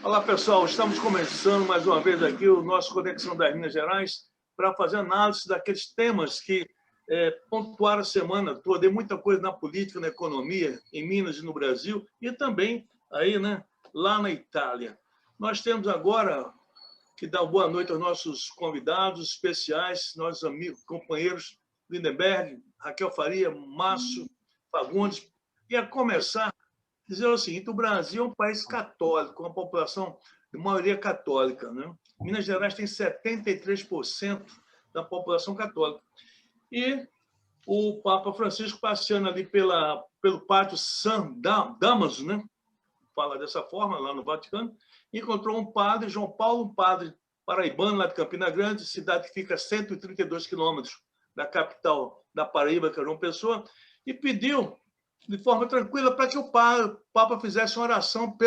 Olá, pessoal. Estamos começando mais uma vez aqui o nosso Conexão das Minas Gerais para fazer análise daqueles temas que pontuaram a semana toda. Tem muita coisa na política, na economia, em Minas e no Brasil, e também aí, né, lá na Itália. Nós temos agora que dar boa noite aos nossos convidados especiais, nossos amigos, companheiros Lindenberg, Raquel Faria, Márcio Fagundes. E a começar dizer o seguinte: o Brasil é um país católico, com uma população de maioria católica, né? Minas Gerais tem 73% da população católica. E o Papa Francisco, passeando ali pelo Pátio San Damaso, né? Fala dessa forma, lá no Vaticano, encontrou um padre, João Paulo, um padre paraibano, lá de Campina Grande, cidade que fica a 132 quilômetros da capital da Paraíba, que é João Pessoa, e pediu de forma tranquila para que o Papa fizesse uma oração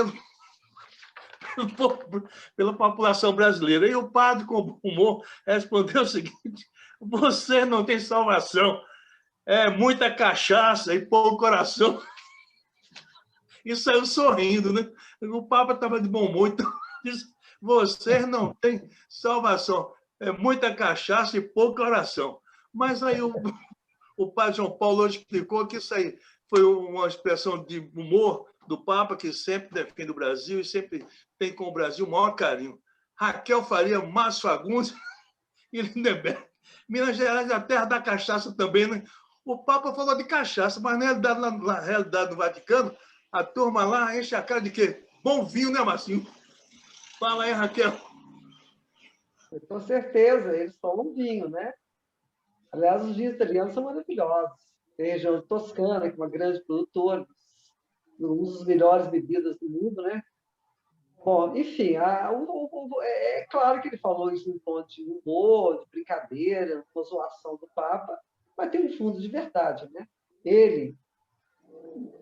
pela população brasileira. E o padre, com bom humor, respondeu o seguinte: você não tem salvação, é muita cachaça e pouco coração. E saiu sorrindo, né? O Papa estava de bom humor, então disse: você não tem salvação, é muita cachaça e pouco coração. Mas aí o padre João Paulo hoje explicou que isso aí foi uma expressão de humor do Papa, que sempre defende o Brasil e sempre tem com o Brasil o maior carinho. Raquel Faria, Márcio Fagundes e Lindenberg. Minas Gerais é a terra da cachaça também, né? O Papa falou de cachaça, mas na realidade do Vaticano, a turma lá enche a cara de quê? Bom vinho, né, Marcinho? Fala aí, Raquel. Com certeza, eles tomam vinho, né? Aliás, os vinhos italianos são maravilhosos. Tem a região de Toscana, que é uma grande produtora, uma das melhores bebidas do mundo, né? Bom, enfim, é claro que ele falou isso em tom de humor, de brincadeira, com zoação do Papa, mas tem um fundo de verdade, né? Ele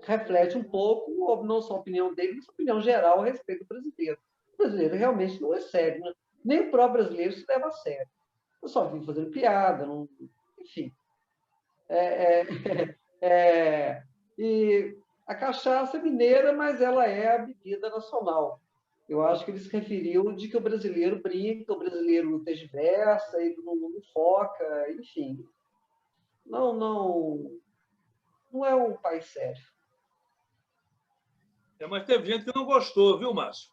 reflete um pouco, não só a opinião dele, mas a opinião geral a respeito do brasileiro. O brasileiro realmente não é sério, né? Nem o próprio brasileiro se leva a sério. Eu só vim fazendo piada, não... enfim. E a cachaça é mineira, mas ela é a bebida nacional. Eu acho que ele se referiu de que o brasileiro brinca, o brasileiro tergiversa, ele não foca, enfim. Não é um país sério. Mas teve gente que não gostou, viu, Márcio?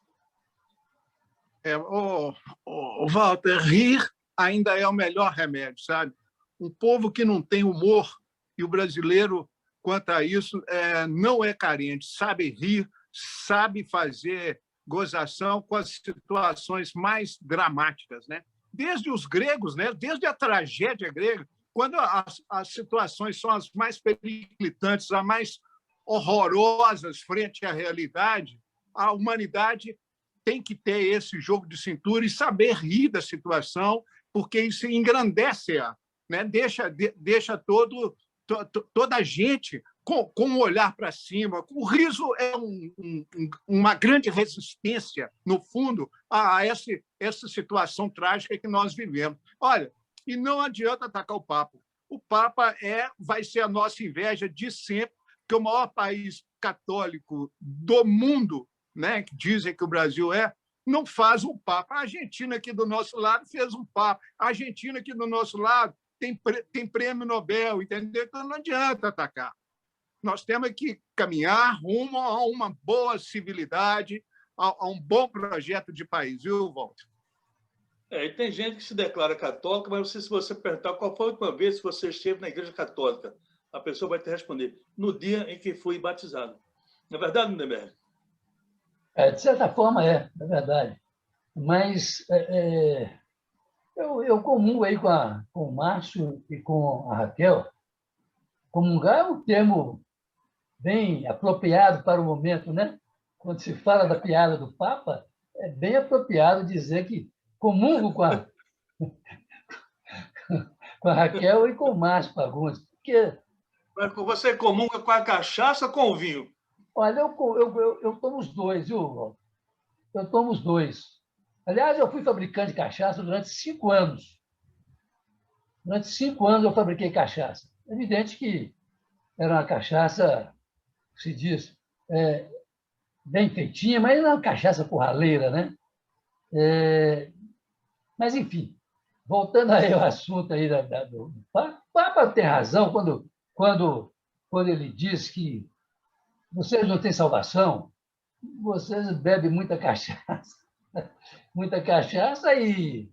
Walter, rir ainda é o melhor remédio, sabe? Um povo que não tem humor, e o brasileiro, quanto a isso, não é carente, sabe rir, sabe fazer gozação com as situações mais dramáticas, né? Desde os gregos, né? Desde a tragédia grega, quando as situações são as mais periclitantes, as mais horrorosas frente à realidade, a humanidade tem que ter esse jogo de cintura e saber rir da situação, porque isso engrandece-a, né? Deixa toda a gente com um olhar para cima. O riso é uma grande resistência, no fundo, a essa situação trágica que nós vivemos. Olha, e não adianta atacar o Papa. O Papa vai ser a nossa inveja de sempre, que o maior país católico do mundo, né, que dizem que o Brasil não faz um Papa. A Argentina, aqui do nosso lado, fez um Papa. A Argentina, aqui do nosso lado, tem prêmio Nobel, entendeu? Então não adianta atacar. Nós temos que caminhar rumo a uma boa civilidade, a um bom projeto de país, viu, Walter? E tem gente que se declara católica, mas se você perguntar qual foi a última vez que você esteve na Igreja Católica, a pessoa vai te responder: no dia em que fui batizado. Não é verdade, Lindenberg? De certa forma, é verdade. Mas eu comungo aí com o Márcio e com a Raquel. Comungar é um termo bem apropriado para o momento, né? Quando se fala da piada do Papa, é bem apropriado dizer que comungo com a Raquel e com o Márcio Fagundes. Porque, mas você comunga com a cachaça ou com o vinho? olha, eu tomo os dois, viu, Walter? Eu tomo os dois. Aliás, eu fui fabricante de cachaça durante 5 anos. Durante 5 anos eu fabriquei cachaça. É evidente que era uma cachaça, se diz, bem feitinha, mas não é uma cachaça curraleira, né? Mas, enfim, voltando aí ao assunto aí do Papa, o Papa tem razão quando ele diz que vocês não têm salvação, vocês bebem muita cachaça e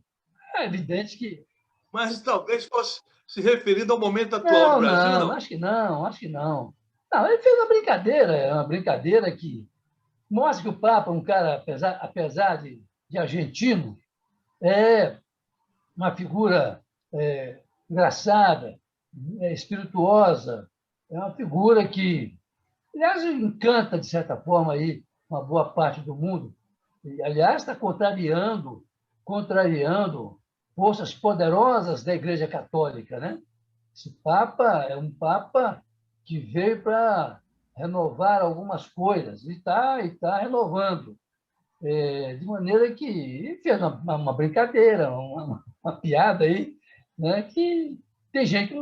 é evidente que... Mas talvez fosse se referindo ao momento atual do Não, Brasil, não, não. acho que não, acho que não. Não, ele fez uma brincadeira, é uma brincadeira que mostra que o Papa, um cara, apesar de argentino, é uma figura engraçada, espirituosa, é uma figura que, aliás, encanta, de certa forma, aí, uma boa parte do mundo. E, aliás, está contrariando forças poderosas da Igreja Católica, né? Esse Papa é um Papa que veio para renovar algumas coisas e tá renovando. De maneira que fez uma brincadeira, uma piada aí, né? Que tem gente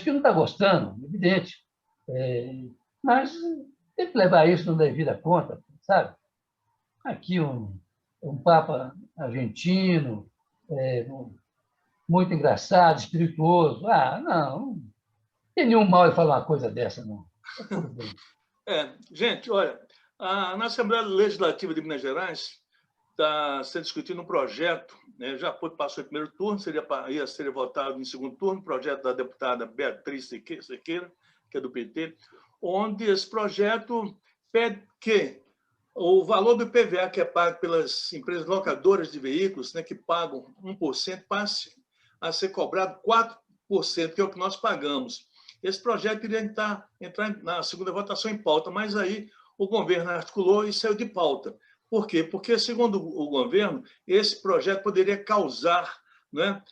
que não está gostando, evidente. Mas tem que levar isso na devida conta, sabe? Aqui um Papa argentino, muito engraçado, espirituoso. Ah, não tem nenhum mal em falar uma coisa dessa, não. Tá tudo bem. Gente, olha, na Assembleia Legislativa de Minas Gerais está sendo discutido um projeto, né, já passou em primeiro turno, ia ser votado em segundo turno, projeto da deputada Beatriz Sequeira, que é do PT, onde esse projeto pede que o valor do IPVA que é pago pelas empresas locadoras de veículos, né, que pagam 1%, passe a ser cobrado 4%, que é o que nós pagamos. Esse projeto iria entrar na segunda votação em pauta, mas aí o governo articulou e saiu de pauta. Por quê? Porque, segundo o governo, esse projeto poderia causar, né,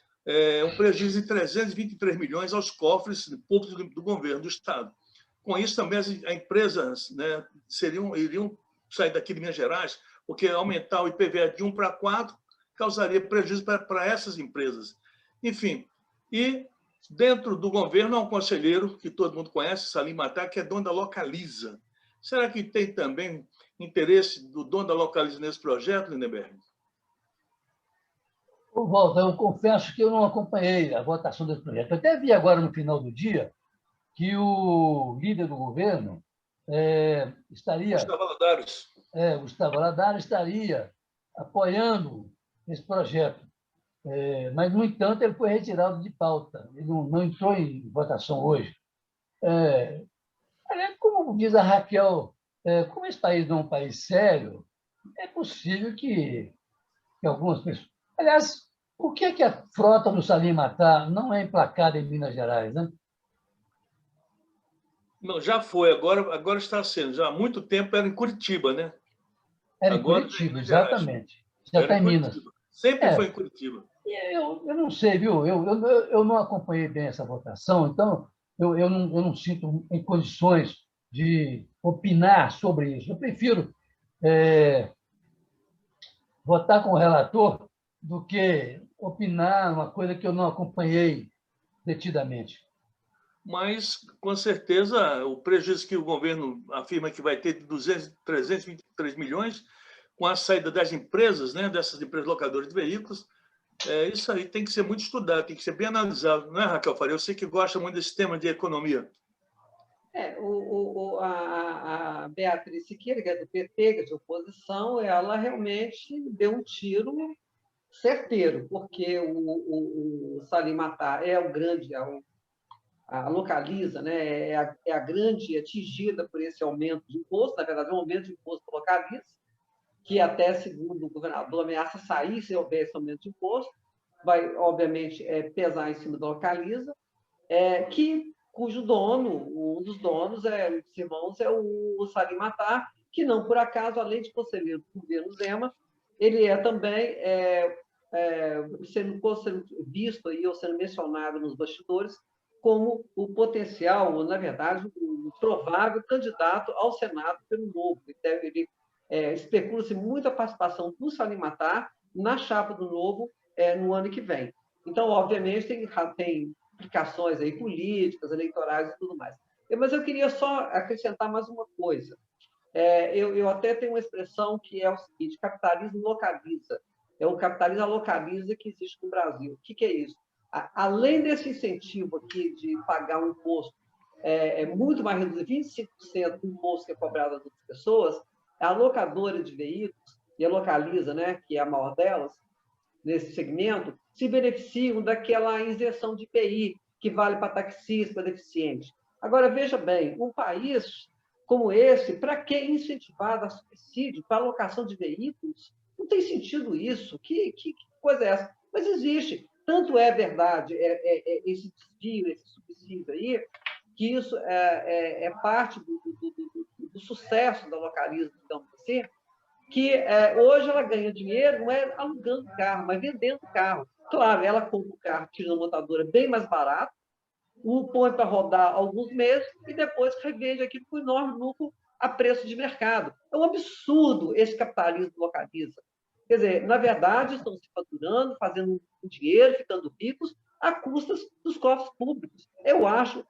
um prejuízo de 323 milhões aos cofres públicos do governo do Estado. Com isso, também as empresas, né, iriam sair daqui de Minas Gerais, porque aumentar o IPVA de 1 para 4 causaria prejuízo para essas empresas. Enfim, e dentro do governo há um conselheiro que todo mundo conhece, Salim Matar, que é dono da Localiza. Será que tem também interesse do dono da Localiza nesse projeto, Lindenberg? Walter, eu confesso que eu não acompanhei a votação desse projeto. Eu até vi agora, no final do dia, que o líder do governo estaria... Gustavo Valadares estaria apoiando esse projeto. Mas, no entanto, ele foi retirado de pauta. Ele não entrou em votação hoje. Como diz a Raquel, como esse país não é um país sério, é possível que algumas pessoas... Aliás, por que a frota do Salim Matar não é emplacada em Minas Gerais, né? Não, já foi, agora está sendo. Já há muito tempo era em Curitiba, né? Era em Agora Curitiba, exatamente. Já era está em em Minas. Curitiba. Sempre foi em Curitiba. Eu não sei, viu? Eu não acompanhei bem essa votação, então eu não sinto em condições de opinar sobre isso. Eu prefiro votar com o relator do que opinar uma coisa que eu não acompanhei detidamente. Mas, com certeza, o prejuízo que o governo afirma que vai ter de 323 milhões, com a saída das empresas, né, dessas empresas locadoras de veículos, isso aí tem que ser muito estudado, tem que ser bem analisado, não é, Raquel Faria? Eu sei que gosta muito desse tema de economia. A Beatriz Siqueira, que é do PT, que é de oposição, ela realmente deu um tiro certeiro, porque o Salim Matar é o grande, a Localiza, né, é a grande atingida por esse aumento de imposto, na verdade, é um aumento de imposto para Localiza, que até, segundo o governador, ameaça sair se houver esse aumento de imposto, vai, obviamente, pesar em cima da Localiza, cujo dono, um dos donos, os irmãos, é o Salim Matar, que não, por acaso, além de conselheiro do governo Zema, ele é também sendo visto aí, ou sendo mencionado nos bastidores como o potencial, ou, na verdade, o provável candidato ao Senado pelo Novo. Especula-se muito a participação do Salim Matar na chapa do Novo no ano que vem. Então, obviamente, tem implicações aí políticas, eleitorais e tudo mais. Mas eu queria só acrescentar mais uma coisa. eu até tenho uma expressão que é o seguinte: capitalismo localiza. É o capitalismo localiza que existe no Brasil. O que é isso? Além desse incentivo aqui de pagar um imposto muito mais reduzido, 25% do imposto que é cobrado das pessoas, a locadora de veículos, e a Localiza, né, que é a maior delas, nesse segmento, se beneficiam daquela isenção de IPI, que vale para taxista, para deficiente. Agora, veja bem, um país como esse, para que incentivar a subsídio para a alocação de veículos? Não tem sentido isso. Que coisa é essa? Mas existe. Tanto é verdade esse desvio, esse subsídio aí, que isso é parte do sucesso da Localiza, digamos assim, que hoje ela ganha dinheiro não é alugando carro, mas vendendo carro. Claro, ela compra o carro, tira uma montadora bem mais barato, o põe para rodar alguns meses e depois revende aquilo com enorme lucro a preço de mercado. É um absurdo esse capitalismo Localiza. Quer dizer, na verdade, estão se faturando, fazendo dinheiro, ficando ricos, a custas dos cofres públicos. Eu acho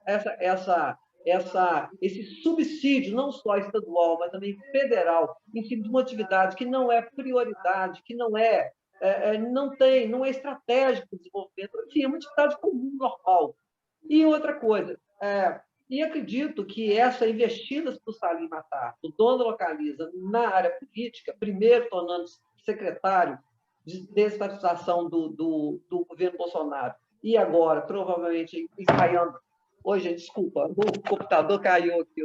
esse subsídio, não só estadual, mas também federal, em cima de uma atividade que não é prioridade, que não é estratégico para o desenvolvimento, enfim, é uma atividade comum, normal. E outra coisa, e acredito que essa investida por Salim Matar, o dono Localiza, na área política, primeiro tornando-se secretário de desestatização do governo Bolsonaro, e agora, provavelmente, ensaiando... Oi, gente, desculpa, o computador caiu aqui.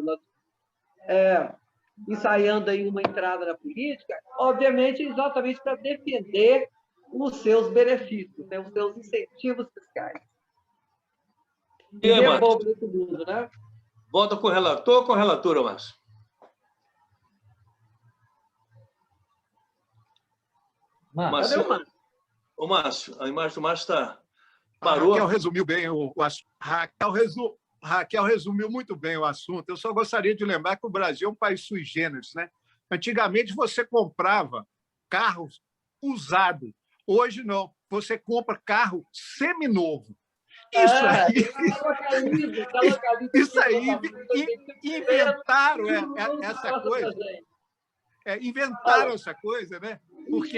Ensaiando aí uma entrada na política, obviamente, exatamente para defender os seus benefícios, né, os seus incentivos fiscais. E aí, é bobo nesse mundo, né? Volta com o relator ou com a relatora, Márcio? Cadê o Márcio? Ô, Márcio, a imagem do Márcio está... Parou. Raquel resumiu bem o assunto. Raquel resumiu muito bem o assunto. Eu só gostaria de lembrar que o Brasil é um país sui generis, né? Antigamente, você comprava carros usados. Hoje, não. Você compra carro seminovo. Isso aí inventaram essa coisa. Inventaram essa coisa, né? Porque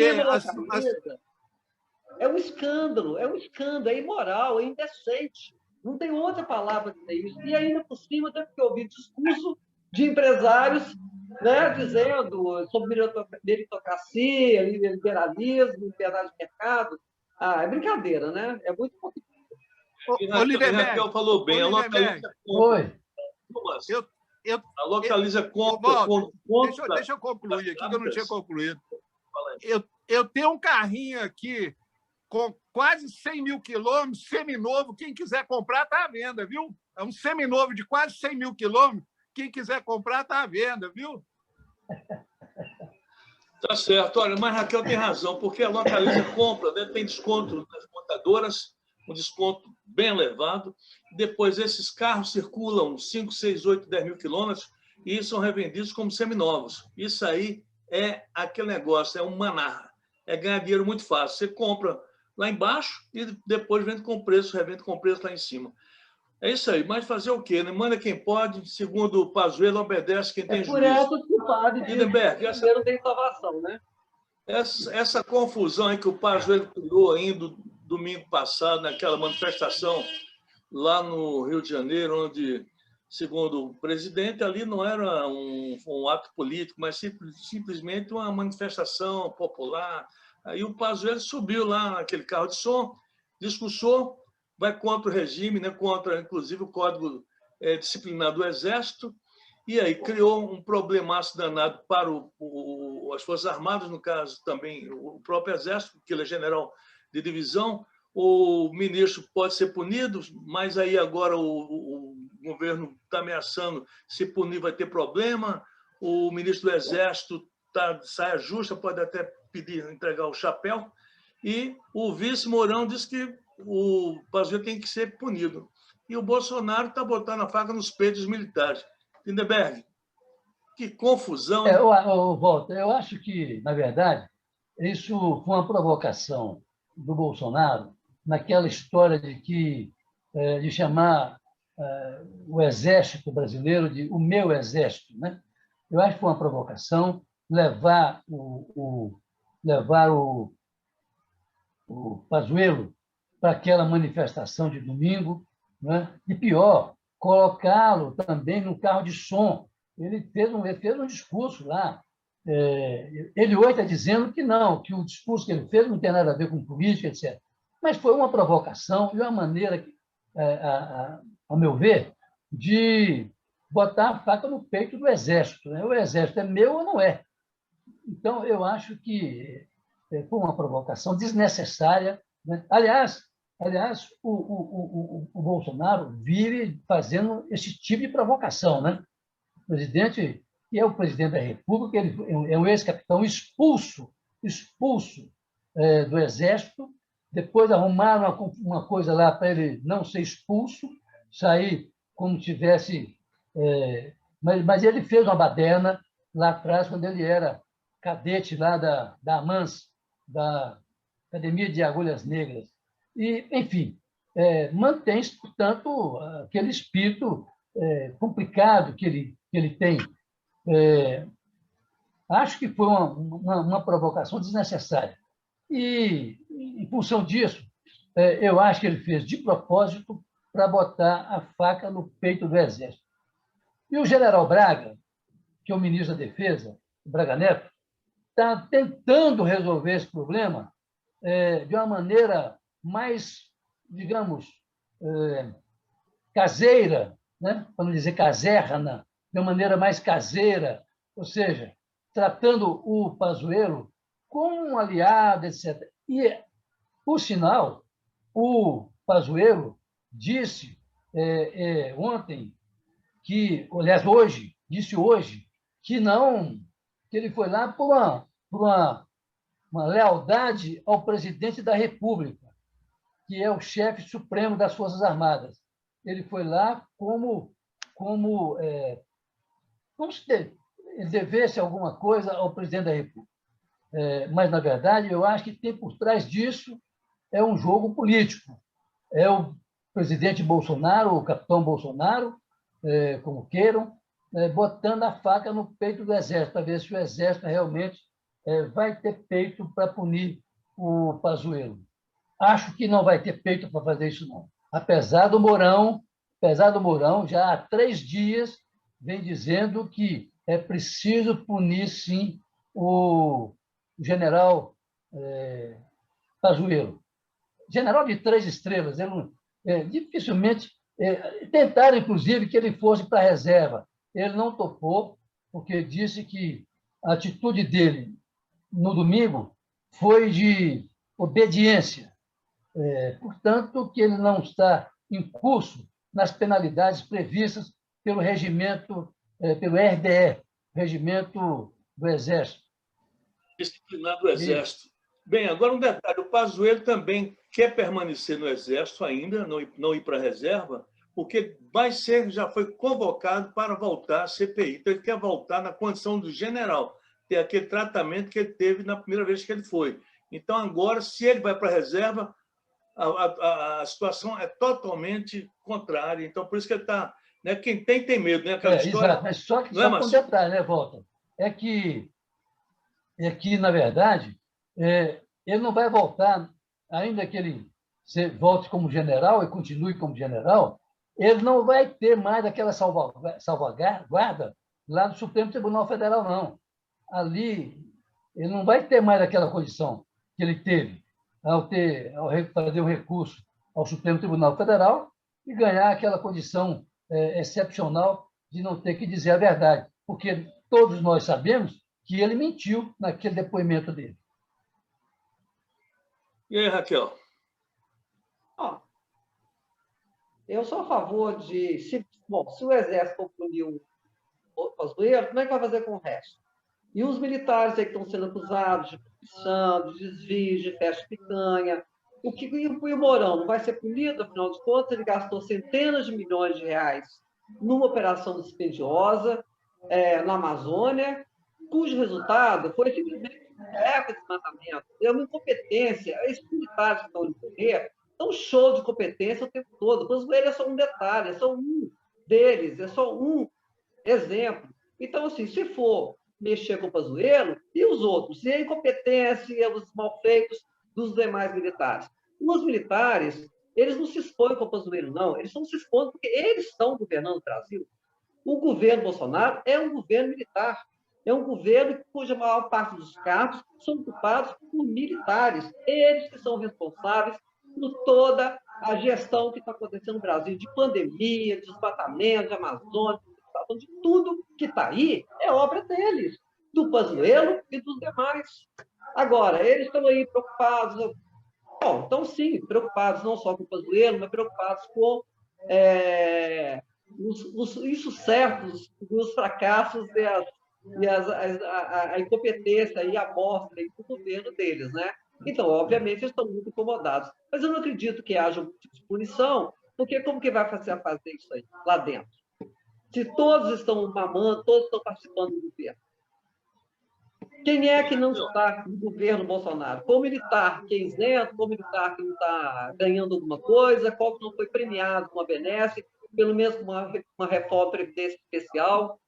é um escândalo, é imoral, é indecente. Não tem outra palavra que tem isso. E ainda por cima, teve que ouvir discurso de empresários, né, dizendo sobre meritocracia, liberalismo, liberdade de mercado. É brincadeira, né? É muito pouquinho. Raquel falou bem. A Localiza A Localiza compra. Deixa eu concluir aqui, que eu não tinha concluído. Eu tenho um carrinho aqui com quase 100 mil quilômetros, seminovo. Quem quiser comprar, está à venda, viu? É um seminovo de quase 100 mil quilômetros. Quem quiser comprar, está à venda, viu? Tá certo. Olha, mas Raquel tem razão, porque a Localiza compra, né? Tem desconto nas montadoras, um desconto bem elevado. Depois, esses carros circulam 5, 6, 8, 10 mil quilômetros e são revendidos como seminovos. Isso aí é aquele negócio, é um maná. É ganhar dinheiro muito fácil. Você compra lá embaixo e depois vende com preço, revende com preço lá em cima. É isso aí. Mas fazer o quê? Né? Manda quem pode, segundo o Pazuello, obedece quem tem juízo. Por essa que o padre primeiro tem salvação, né? Essa confusão aí que o Pazuello criou ainda domingo passado, naquela manifestação lá no Rio de Janeiro, onde, segundo o presidente, ali não era um ato político, mas simplesmente uma manifestação popular. Aí o Pazuello subiu lá naquele carro de som, discursou, vai contra o regime, né, contra, inclusive, o Código Disciplinar do Exército, e aí criou um problemaço danado para as Forças Armadas, no caso também o próprio Exército, porque ele é general de divisão. O ministro pode ser punido, mas aí agora o governo está ameaçando, se punir vai ter problema. O ministro do Exército está de saia justa, pode até pedir, entregar o chapéu. E o vice Mourão diz que o Pazuello tem que ser punido. E o Bolsonaro está botando a faca nos peitos dos militares. Lindenberg, que confusão. Walter, eu acho que, na verdade, isso foi uma provocação do Bolsonaro naquela história de chamar o exército brasileiro de o meu exército, né? Eu acho que foi uma provocação levar o Pazuello para aquela manifestação de domingo, né? E pior, colocá-lo também no carro de som. Ele fez um discurso lá. Ele hoje está dizendo que não, que o discurso que ele fez não tem nada a ver com política, etc. Mas foi uma provocação e uma maneira, a meu ver, de botar a faca no peito do Exército, né? O Exército é meu ou não é? Então, eu acho que foi uma provocação desnecessária, né? Aliás, o Bolsonaro vive fazendo esse tipo de provocação, né? O presidente, que é o presidente da República, ele é um ex-capitão expulso do Exército, depois arrumaram uma coisa lá para ele não ser expulso, sair como tivesse... mas ele fez uma baderna lá atrás, quando ele era cadete lá da AMANS, da Academia de Agulhas Negras. E, enfim, mantém-se, portanto, aquele espírito complicado que ele tem. Acho que foi uma provocação desnecessária. E, em função disso, eu acho que ele fez de propósito para botar a faca no peito do Exército. E o general Braga, que é o ministro da Defesa, Braga Neto, está tentando resolver esse problema de uma maneira mais, digamos, caseira, né? Para não dizer caserna, de uma maneira mais caseira, ou seja, tratando o Pazuello como um aliado, etc. E, por sinal, o Pazuello disse ontem, aliás, disse hoje, que não, que ele foi lá por uma lealdade ao presidente da República, que é o chefe supremo das Forças Armadas. Ele foi lá como se ele devesse alguma coisa ao presidente da República. Mas, na verdade, eu acho que tem por trás disso um jogo político. É o presidente Bolsonaro, o capitão Bolsonaro, como queiram, botando a faca no peito do Exército, para ver se o Exército realmente vai ter peito para punir o Pazuello. Acho que não vai ter peito para fazer isso, não. Apesar do Mourão, já há 3 dias, vem dizendo que é preciso punir, sim, o general Pazuello. General de 3 estrelas. Dificilmente... tentaram, inclusive, que ele fosse para a reserva. Ele não topou, porque disse que a atitude dele no domingo foi de obediência. Portanto, que ele não está em curso nas penalidades previstas pelo regimento, pelo RDE, Regimento do Exército. Disciplinar do Exército. Bem, agora um detalhe, o Pazuello também quer permanecer no Exército ainda, não ir para a reserva, porque já foi convocado para voltar à CPI. Então, ele quer voltar na condição do general, ter aquele tratamento que ele teve na primeira vez que ele foi. Então, agora, se ele vai para a reserva, a situação é totalmente contrária. Então, por isso que ele está... Né, quem tem medo, né? Aquela história... Exato, mas só com um detalhe, né, Walter? É que, na verdade, ele não vai voltar, ainda que ele volte como general e continue como general, ele não vai ter mais aquela salvaguarda lá do Supremo Tribunal Federal, não. Ali, ele não vai ter mais aquela condição que ele teve ao fazer um recurso ao Supremo Tribunal Federal e ganhar aquela condição excepcional de não ter que dizer a verdade, porque todos nós sabemos que ele mentiu naquele depoimento dele. E aí, Raquel? Eu sou a favor de... se o Exército punir o Pazuello, como é que vai fazer com o resto? E os militares aí que estão sendo acusados de corrupção, de desvio, de festa de picanha, e o Mourão não vai ser punido, afinal de contas, ele gastou centenas de milhões de reais numa operação dispendiosa na Amazônia, cujo resultado foi simplesmente de desmatamento. É uma incompetência. Esses militares que estão no poder são um show de competência o tempo todo. O Pazuello é só um detalhe, é só um deles, é só um exemplo. Então, assim, se for mexer com o Pazuello, e os outros? E a incompetência e os malfeitos dos demais militares? Os militares, eles não se expõem com o Pazuello, não. Eles estão se expondo porque eles estão governando o Brasil. O governo Bolsonaro é um governo militar. É um governo cuja maior parte dos cargos são ocupados por militares. Eles que são responsáveis por toda a gestão que está acontecendo no Brasil, de pandemia, de desmatamento, de Amazônia, de tudo que está aí, é obra deles, do Pazuello e dos demais. Agora, eles estão aí preocupados, bom, estão sim, preocupados não só com o Pazuello, mas preocupados com os insucessos, os fracassos e a incompetência e a amostra do governo deles, né? Então, obviamente, eles estão muito incomodados. Mas eu não acredito que haja um tipo de punição, porque como que vai fazer isso aí, lá dentro? Se todos estão mamando, todos estão participando do governo. Quem é que não está no governo Bolsonaro? Qual militar que é isento, qual militar que não está ganhando alguma coisa, qual que não foi premiado com a benesse, pelo menos com uma reforma de previdência especial?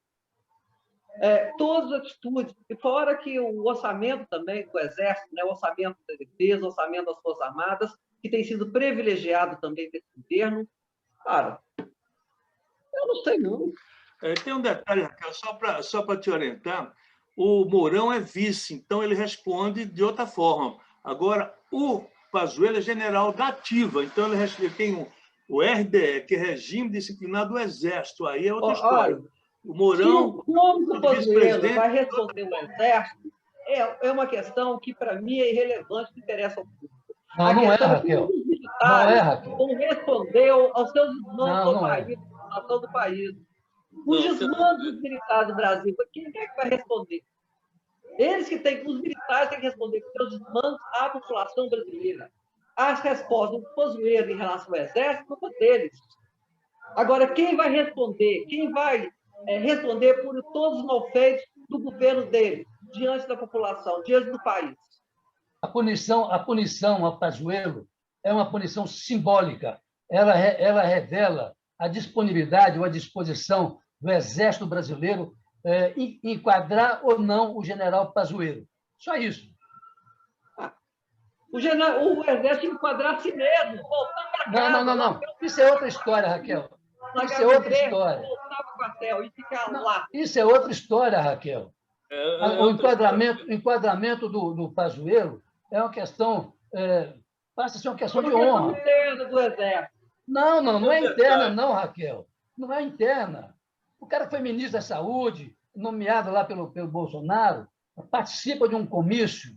Todas as atitudes, e fora que o orçamento também do Exército, né, o orçamento da defesa, o orçamento das Forças Armadas, que tem sido privilegiado também desse governo. Cara, eu não sei, não. Tem um detalhe, Raquel, só para te orientar. O Mourão é vice, então ele responde de outra forma. Agora, o Pazuello é general da ativa, então ele tem o RDE, que é Regime Disciplinar do Exército. Aí é outra história. Olha, O Mourão... Como o Pazuello vai responder o Exército é uma questão que, para mim, é irrelevante, não interessa ao público. Não é, Raquel. Não é, Raquel. Não respondeu aos seus desmandos do país, à situação do país. Os desmandos dos militares do Brasil, quem é que vai responder? Os militares têm que responder com seus desmandos à população brasileira. As respostas do Pazuello em relação ao Exército, culpa deles. Agora, quem vai responder? Quem vai responder por todos os malfeitos do governo dele, diante da população, diante do país? A punição ao Pazuello é uma punição simbólica. Ela revela a disponibilidade ou a disposição do Exército Brasileiro enquadrar ou não o general Pazuello. Só isso. O Exército enquadrar a si mesmo, voltar para casa. Não. Isso é outra história, Raquel. Isso é outra história. Voltar para o quartel e ficar lá. Isso é outra história, Raquel. O enquadramento do Pazuello é uma questão... passa a ser uma questão de honra. Interna do Exército. Não é interna, não, Raquel. Não é interna. O cara que foi ministro da Saúde, nomeado lá pelo Bolsonaro, participa de um comício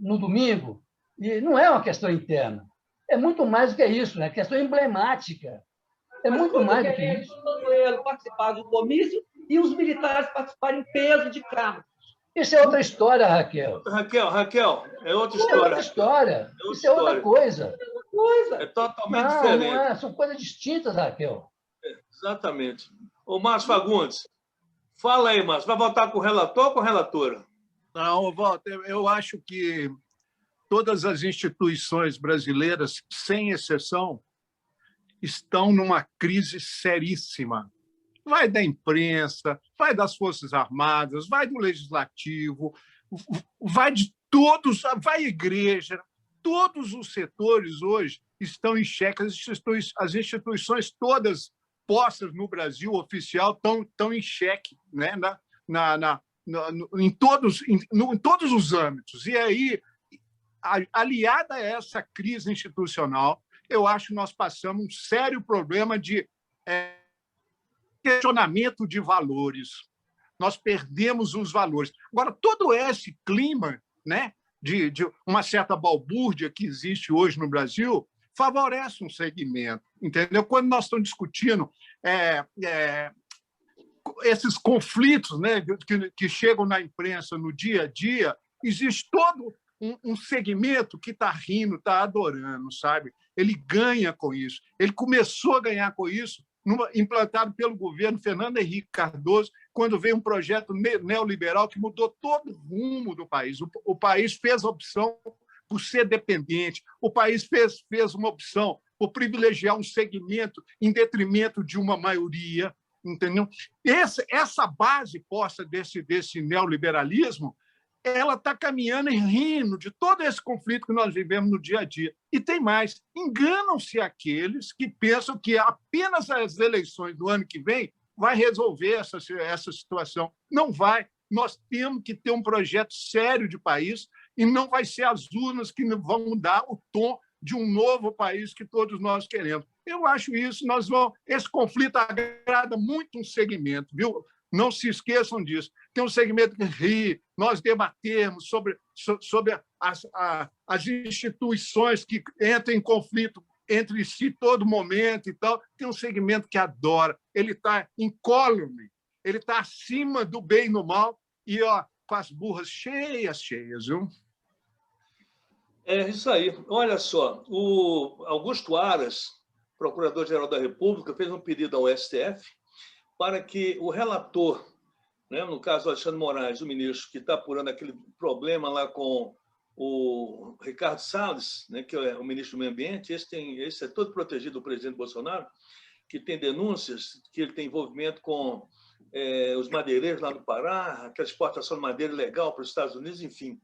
no domingo, e não é uma questão interna. É muito mais do que isso, é questão emblemática. É muito mais do que isso. O participar do comício e os militares participarem em peso de cargos. Isso é outra história, Raquel. Raquel, é outra história. Isso é outra história. Isso é outra coisa. É totalmente diferente. Não é. São coisas distintas, Raquel. Exatamente. Ô, Márcio Fagundes, fala aí, Márcio. Vai votar com o relator ou com a relatora? Não, Walter, eu acho que todas as instituições brasileiras, sem exceção, estão numa crise seríssima. Vai da imprensa, vai das Forças Armadas, vai do Legislativo, vai de todos, vai à igreja. Todos os setores hoje estão em xeque. As instituições todas postas no Brasil oficial estão em xeque, né? Em todos os âmbitos. E aí, aliada a essa crise institucional, eu acho que nós passamos um sério problema de questionamento de valores. Nós perdemos os valores. Agora, todo esse clima, né, de uma certa balbúrdia que existe hoje no Brasil favorece um segmento, entendeu? Quando nós estamos discutindo esses conflitos, né, que chegam na imprensa no dia a dia, existe todo um segmento que está rindo, está adorando, sabe? Ele ganha com isso. Ele começou a ganhar com isso implantado pelo governo Fernando Henrique Cardoso, quando veio um projeto neoliberal que mudou todo o rumo do país. O país fez a opção por ser dependente, o país fez uma opção por privilegiar um segmento em detrimento de uma maioria, entendeu? Essa base posta desse neoliberalismo, ela está caminhando e rindo de todo esse conflito que nós vivemos no dia a dia. E tem mais, enganam-se aqueles que pensam que apenas as eleições do ano que vem vai resolver essa situação. Não vai. Nós temos que ter um projeto sério de país e não vai ser as urnas que vão dar o tom de um novo país que todos nós queremos. Eu acho isso, esse conflito agrada muito um segmento, viu? Não se esqueçam disso. Tem um segmento que ri, nós debatermos sobre as instituições que entram em conflito entre si todo momento e tal. Tem um segmento que adora, ele está incólume, ele está acima do bem e do mal e com as burras cheias, viu? É isso aí. Olha só, o Augusto Aras, Procurador-Geral da República, fez um pedido ao STF para que o relator, né, no caso Alexandre Moraes, o ministro que está apurando aquele problema lá com o Ricardo Salles, né, que é o ministro do Meio Ambiente, esse é todo protegido do presidente Bolsonaro, que tem denúncias que ele tem envolvimento com os madeireiros lá no Pará, aquela exportação de madeira ilegal para os Estados Unidos, enfim.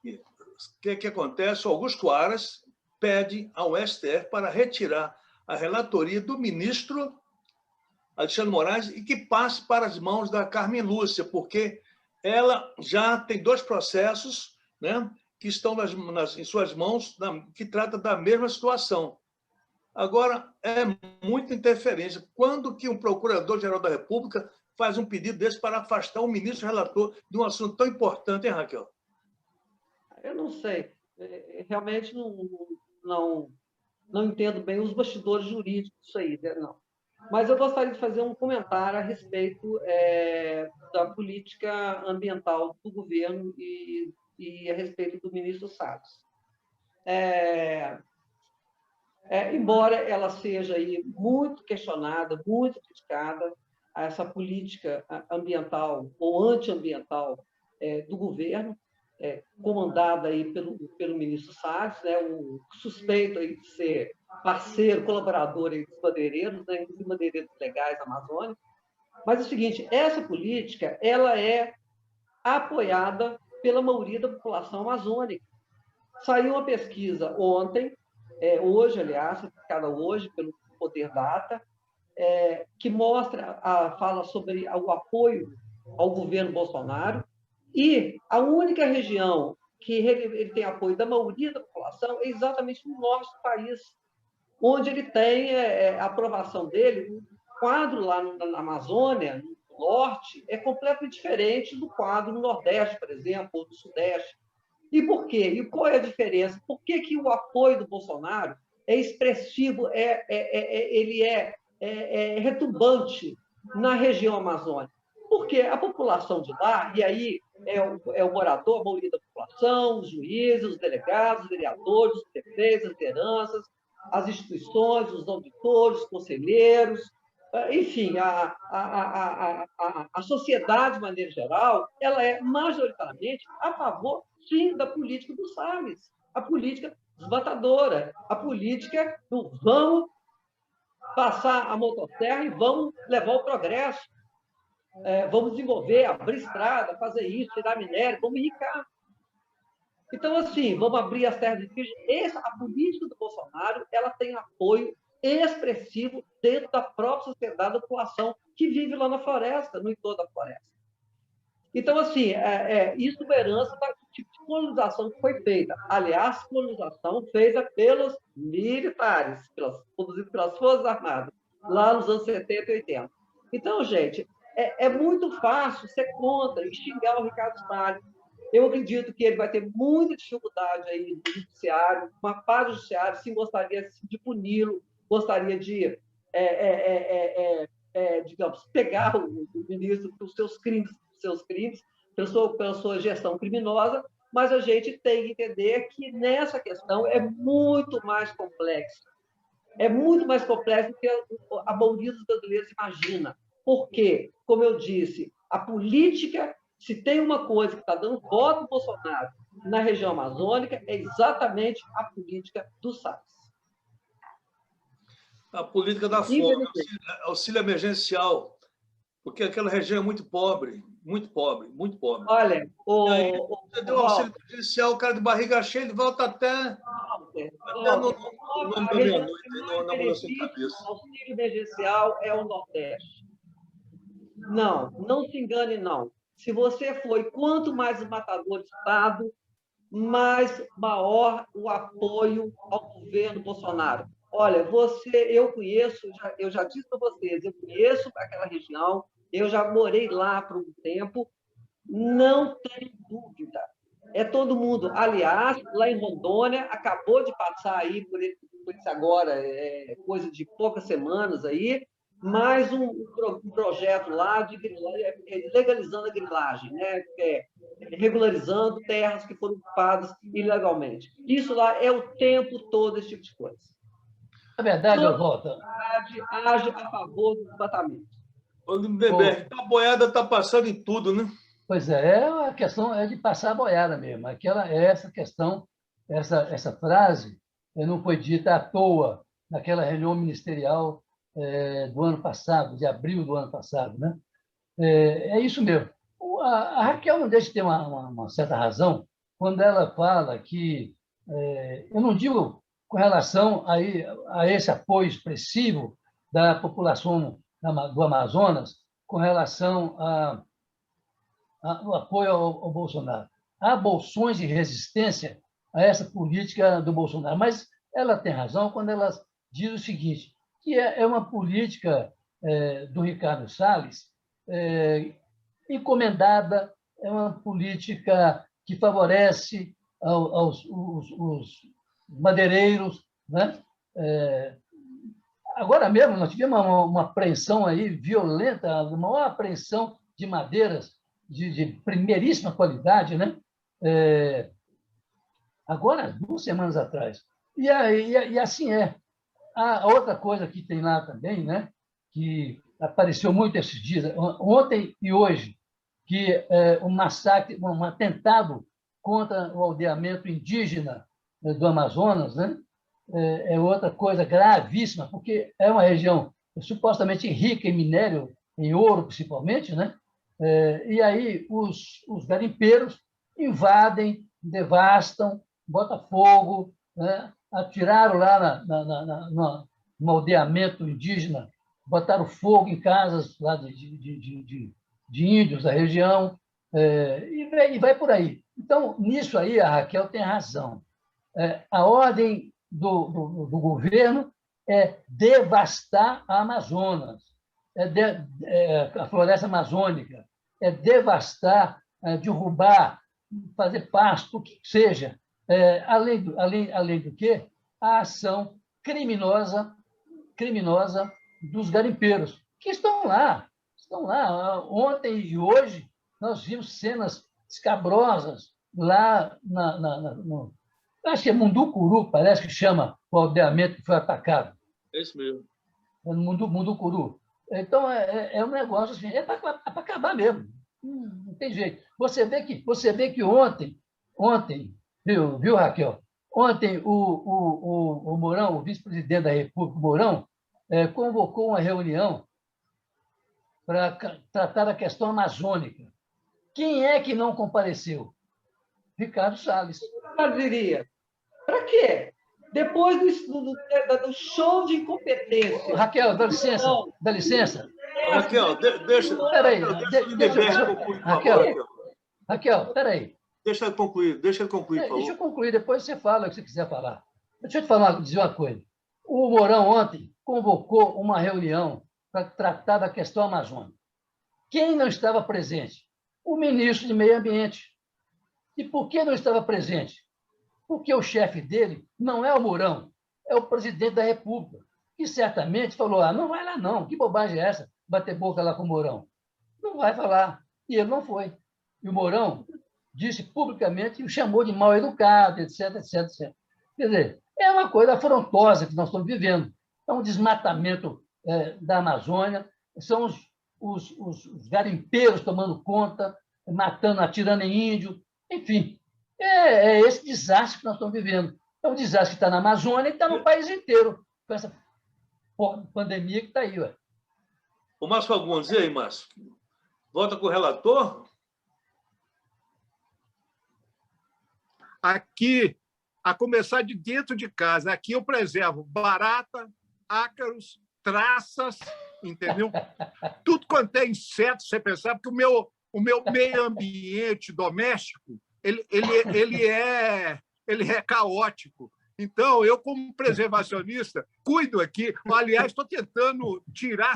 O que acontece? O Augusto Aras pede ao STF para retirar a relatoria do ministro Alexandre Moraes e que passe para as mãos da Carmen Lúcia, porque ela já tem 2 processos, né, que estão em suas mãos, que tratam da mesma situação. Agora, é muita interferência. Quando que um Procurador-Geral da República faz um pedido desse para afastar o ministro relator de um assunto tão importante, hein, Raquel? Eu não sei. Realmente não entendo bem os bastidores jurídicos disso aí, né? Não. Mas eu gostaria de fazer um comentário a respeito da política ambiental do governo e a respeito do ministro Salles. Embora ela seja aí muito questionada, muito criticada, essa política ambiental ou antiambiental do governo, comandada aí pelo ministro Salles, né, o suspeito aí de ser parceiro, colaborador aí dos madeireiros, né, dos madeireiros legais da Amazônia. Mas é o seguinte, essa política ela é apoiada pela maioria da população amazônica. Saiu uma pesquisa ontem, hoje, aliás, publicada hoje pelo Poder Data, que fala sobre o apoio ao governo Bolsonaro, e a única região que ele tem apoio da maioria da população é exatamente no norte do país, onde ele tem a aprovação dele. O quadro lá na Amazônia, no norte, é completamente diferente do quadro no Nordeste, por exemplo, ou do Sudeste. E por quê? E qual é a diferença? Por que o apoio do Bolsonaro é expressivo, ele é retumbante na região amazônica? Porque a população de lá, e aí o morador, a maioria da população, os juízes, os delegados, os vereadores, os prefeitos, as lideranças, as instituições, os auditores, os conselheiros, enfim, a sociedade, de maneira geral, ela é majoritariamente a favor, sim, da política do Salles, a política desmatadora, a política do vamos passar a motosserra e vamos levar o progresso. Vamos desenvolver, abrir estrada, fazer isso, tirar minério, vamos enricar. Então, assim, vamos abrir as terras indígenas. A política do Bolsonaro ela tem apoio expressivo dentro da própria sociedade da população que vive lá na floresta, no entorno da floresta. Então, assim, isso é uma herança do tipo de colonização que foi feita. Aliás, colonização feita pelos militares, produzida pelas Forças Armadas, lá nos anos 70 e 80. Então, gente, é muito fácil ser contra e xingar o Ricardo Salles. Eu acredito que ele vai ter muita dificuldade aí no judiciário, uma parte do judiciário, sim, gostaria de puni-lo, gostaria de, digamos, pegar o ministro pelos seus crimes, pela sua gestão criminosa, mas a gente tem que entender que nessa questão é muito mais complexo. É muito mais complexo do que a maioria dos brasileiros imagina. Porque, como eu disse, a política, se tem uma coisa que está dando voto ao Bolsonaro na região amazônica, é exatamente a política do Salles. A política da fome, auxílio emergencial porque aquela região é muito pobre, muito pobre, muito pobre. Olha, E aí, você deu auxílio emergencial, o cara de barriga cheia, ele volta até no a região meia-noite, que mais na mudança de beneficia cabeça. do auxílio emergencial é o Nordeste. Não, não se engane, não. Se você foi, quanto mais esmagador o Estado, mais maior o apoio ao governo Bolsonaro. Olha, eu conheço, eu já disse para vocês, eu conheço aquela região, eu já morei lá por um tempo, não tem dúvida. É todo mundo. Aliás, lá em Rondônia, acabou de passar aí por esse agora, coisa de poucas semanas aí, mais um projeto lá de legalizando a grilagem, né? Regularizando terras que foram ocupadas ilegalmente. Isso lá é o tempo todo esse tipo de coisa. É verdade, Oswaldo. Age a favor do desmatamento. O Lindenberg, a boiada está passando em tudo, né? Pois é, a questão é de passar a boiada mesmo. Essa questão, essa frase não foi dita à toa naquela reunião ministerial do ano passado, de abril do ano passado, né? É isso mesmo. A Raquel não deixa de ter uma certa razão quando ela fala que, eu não digo com relação a esse apoio expressivo da população do Amazonas com relação ao apoio ao Bolsonaro. Há bolsões de resistência a essa política do Bolsonaro, mas ela tem razão quando ela diz o seguinte, que é uma política do Ricardo Salles encomendada, é uma política que favorece os madeireiros, né? Agora mesmo, nós tivemos uma apreensão aí violenta, a maior apreensão de madeiras de primeiríssima qualidade, né? Agora, 2 semanas atrás. E assim é. A outra coisa que tem lá também, né? Que apareceu muito esses dias, ontem e hoje, que um massacre, um atentado contra o aldeamento indígena do Amazonas, né? É outra coisa gravíssima, porque é uma região supostamente rica em minério, em ouro principalmente, né? E aí os garimpeiros invadem, devastam, botam fogo, né? Atiraram lá no aldeamento indígena, botaram fogo em casas lá de índios da região, e vai por aí. Então, nisso aí, a Raquel tem razão. A ordem do governo é devastar a Amazonas, a floresta amazônica, é devastar, derrubar, fazer pasto, o que seja. Além do que, a ação criminosa dos garimpeiros, que estão lá. Ontem e hoje, nós vimos cenas escabrosas lá no acho que é Munducuru, parece que chama o aldeamento que foi atacado. É isso mesmo. Munducuru. Então, é um negócio assim, é para acabar mesmo. Não tem jeito. Você vê que ontem viu, Raquel? Ontem o Mourão, o vice-presidente da República, Mourão, convocou uma reunião para tratar da questão amazônica. Quem é que não compareceu? Ricardo Salles. Eu diria, para quê? Depois do show de incompetência. Raquel, dá licença. Dá licença. Raquel, deixa. Peraí. Raquel, peraí. Deixa ele concluir, por favor. Deixa eu concluir, depois você fala o que você quiser falar. Deixa eu te dizer uma coisa. O Mourão ontem convocou uma reunião para tratar da questão amazônica. Quem não estava presente? O ministro de Meio Ambiente. E por que não estava presente? Porque o chefe dele não é o Mourão, é o presidente da República, que certamente falou, não vai lá não, que bobagem é essa, bater boca lá com o Mourão. Não vai falar. E ele não foi. E o Mourão disse publicamente e o chamou de mal educado, etc. Quer dizer, é uma coisa afrontosa que nós estamos vivendo. É um desmatamento da Amazônia, são os garimpeiros tomando conta, matando, atirando em índio, enfim. É esse desastre que nós estamos vivendo. É um desastre que está na Amazônia e está no país inteiro, com essa pandemia que está aí. Ué. O Márcio Fagundes, e aí, Márcio? Volta com o relator? Aqui, a começar de dentro de casa, aqui eu preservo barata, ácaros, traças, entendeu? Tudo quanto é inseto, você percebe que o meu meio ambiente doméstico ele é caótico. Então, eu, como preservacionista, cuido aqui. Aliás, estou tentando tirar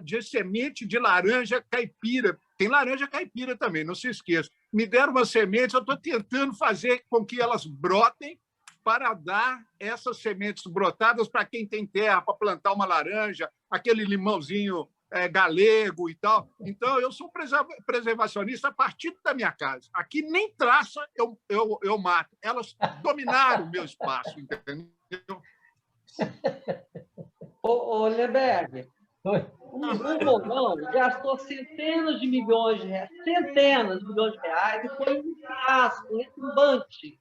de semente de laranja caipira. Tem laranja caipira também, não se esqueça. Me deram uma semente, eu estou tentando fazer com que elas brotem para dar essas sementes brotadas para quem tem terra, para plantar uma laranja, aquele limãozinho galego e tal. Então, eu sou preservacionista a partir da minha casa. Aqui nem traça eu mato. Elas dominaram o meu espaço, entendeu? Ô, Lemberg, o Mourão gastou centenas de milhões de reais e foi um fiasco, um retumbante.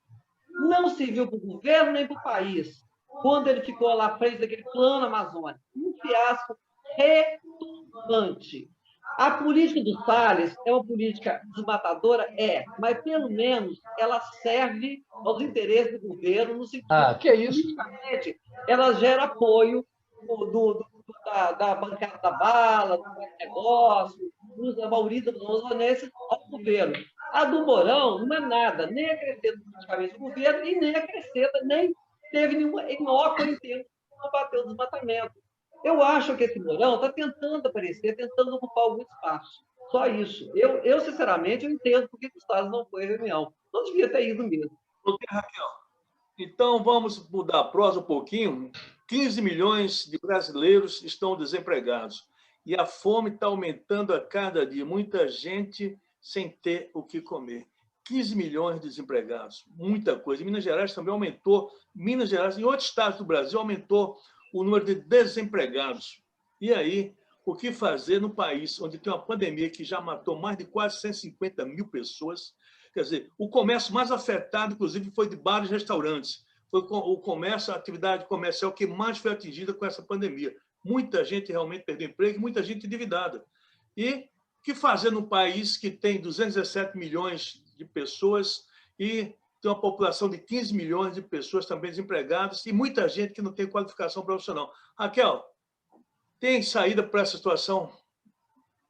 Não serviu para o governo nem para o país, quando ele ficou lá à frente daquele plano amazônico. Um fiasco retumbante. A política do Salles é uma política desmatadora? É, mas pelo menos ela serve aos interesses do governo, no sentido que é isso? Ela gera apoio da bancada da bala, do negócio, da maioria dos amazonenses ao governo. A do Mourão não é nada, nem acrescenta politicamente o governo e nem acrescenta, nem teve nenhuma inócua em termos de combater o desmatamento. Eu acho que esse Mourão está tentando aparecer, tentando ocupar algum espaço. Só isso. Eu sinceramente, eu entendo por que o Salles não foi à reunião. Não devia ter ido mesmo. Ok, Raquel. Então, vamos mudar a prosa um pouquinho. 15 milhões de brasileiros estão desempregados. E a fome está aumentando a cada dia. Muita gente sem ter o que comer. 15 milhões de desempregados. Muita coisa. Em Minas Gerais também aumentou. Minas Gerais, em outros estados do Brasil, aumentou o número de desempregados. E aí, o que fazer no país onde tem uma pandemia que já matou mais de quase 150 mil pessoas? Quer dizer, o comércio mais afetado, inclusive, foi de bares e restaurantes. Foi o comércio, a atividade comercial que mais foi atingida com essa pandemia. Muita gente realmente perdeu emprego, muita gente endividada. E o que fazer num país que tem 217 milhões de pessoas e tem uma população de 15 milhões de pessoas também desempregadas e muita gente que não tem qualificação profissional? Raquel, tem saída para essa situação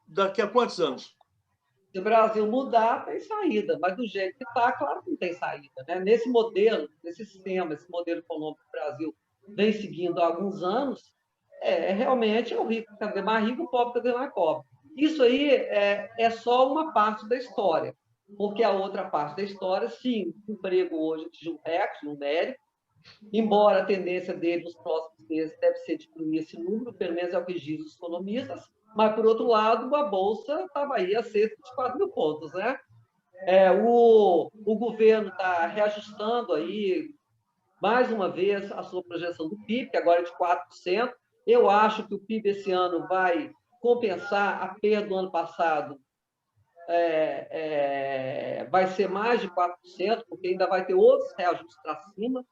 daqui a quantos anos? Se o Brasil mudar, tem saída, mas do jeito que está, claro que não tem saída. Né? Nesse modelo, nesse sistema, esse modelo econômico que o Brasil vem seguindo há alguns anos, realmente o rico cada vez mais rico, o pobre cada vez mais pobre. Isso aí é só uma parte da história, porque a outra parte da história, sim, o emprego hoje de um recorde numérico, embora a tendência dele nos próximos meses deve ser diminuir esse número, pelo menos é o que dizem os economistas, mas, por outro lado, a Bolsa estava aí a 124 mil pontos. Né? O governo está reajustando aí, mais uma vez, a sua projeção do PIB, que agora é de 4%. Eu acho que o PIB esse ano vai compensar a perda do ano passado, vai ser mais de 4%, porque ainda vai ter outros reajustes para cima.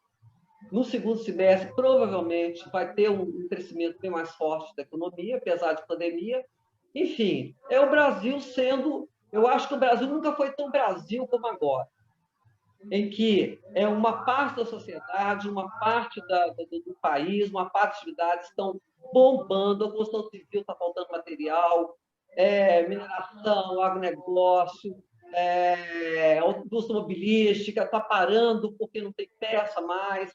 No segundo semestre, provavelmente, vai ter um crescimento bem mais forte da economia, apesar de pandemia. Enfim, é o Brasil sendo... Eu acho que o Brasil nunca foi tão Brasil como agora, em que uma parte da sociedade, uma parte do país, uma parte das atividades estão bombando, a construção civil está faltando material, mineração, agronegócio, indústria mobilística está parando porque não tem peça mais,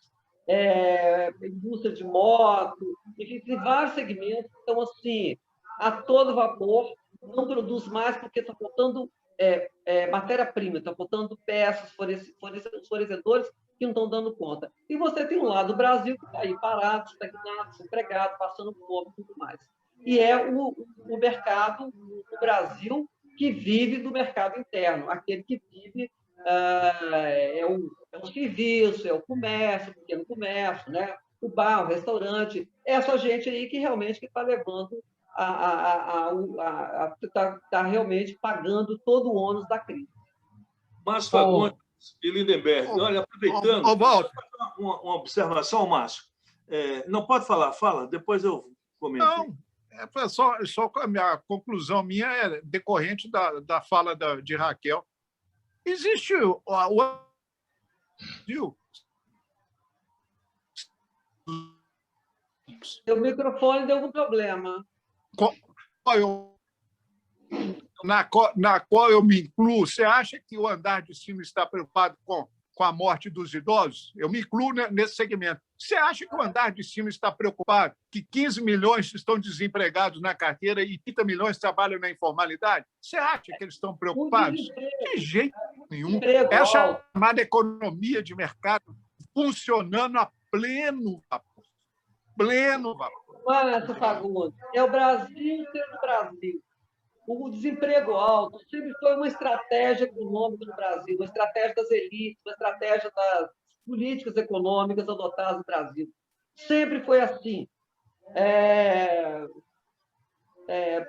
indústria de moto, enfim, tem vários segmentos que estão assim, a todo vapor, não produz mais porque está faltando matéria-prima, está faltando peças, fornecedores que não estão dando conta. E você tem um lado do Brasil que está aí parado, estagnado, desempregado, passando fome e tudo mais. E é o mercado do Brasil que vive do mercado interno, aquele que vive o serviço, é o comércio, o pequeno comércio, né? O bar, o restaurante, essa gente aí que realmente está levando está realmente pagando todo o ônus da crise. Márcio Fagundes e Lindenberg, olha, aproveitando, uma observação, Márcio. Não pode falar, fala, depois eu comento. Não, Só a minha conclusão minha é decorrente da fala de Raquel. Existe Seu microfone deu algum problema. Na qual eu me incluo. Você acha que o andar de cima está preocupado com a morte dos idosos? Eu me incluo nesse segmento. Você acha que o andar de cima está preocupado que 15 milhões estão desempregados na carteira e 30 milhões trabalham na informalidade? Você acha que eles estão preocupados? De jeito nenhum. É a chamada economia de mercado funcionando a pleno vapor. Pleno vapor. Márcio Fagundes, é o Brasil sendo Brasil. O desemprego alto sempre foi uma estratégia econômica no Brasil, uma estratégia das elites, uma estratégia das políticas econômicas adotadas no Brasil. Sempre foi assim.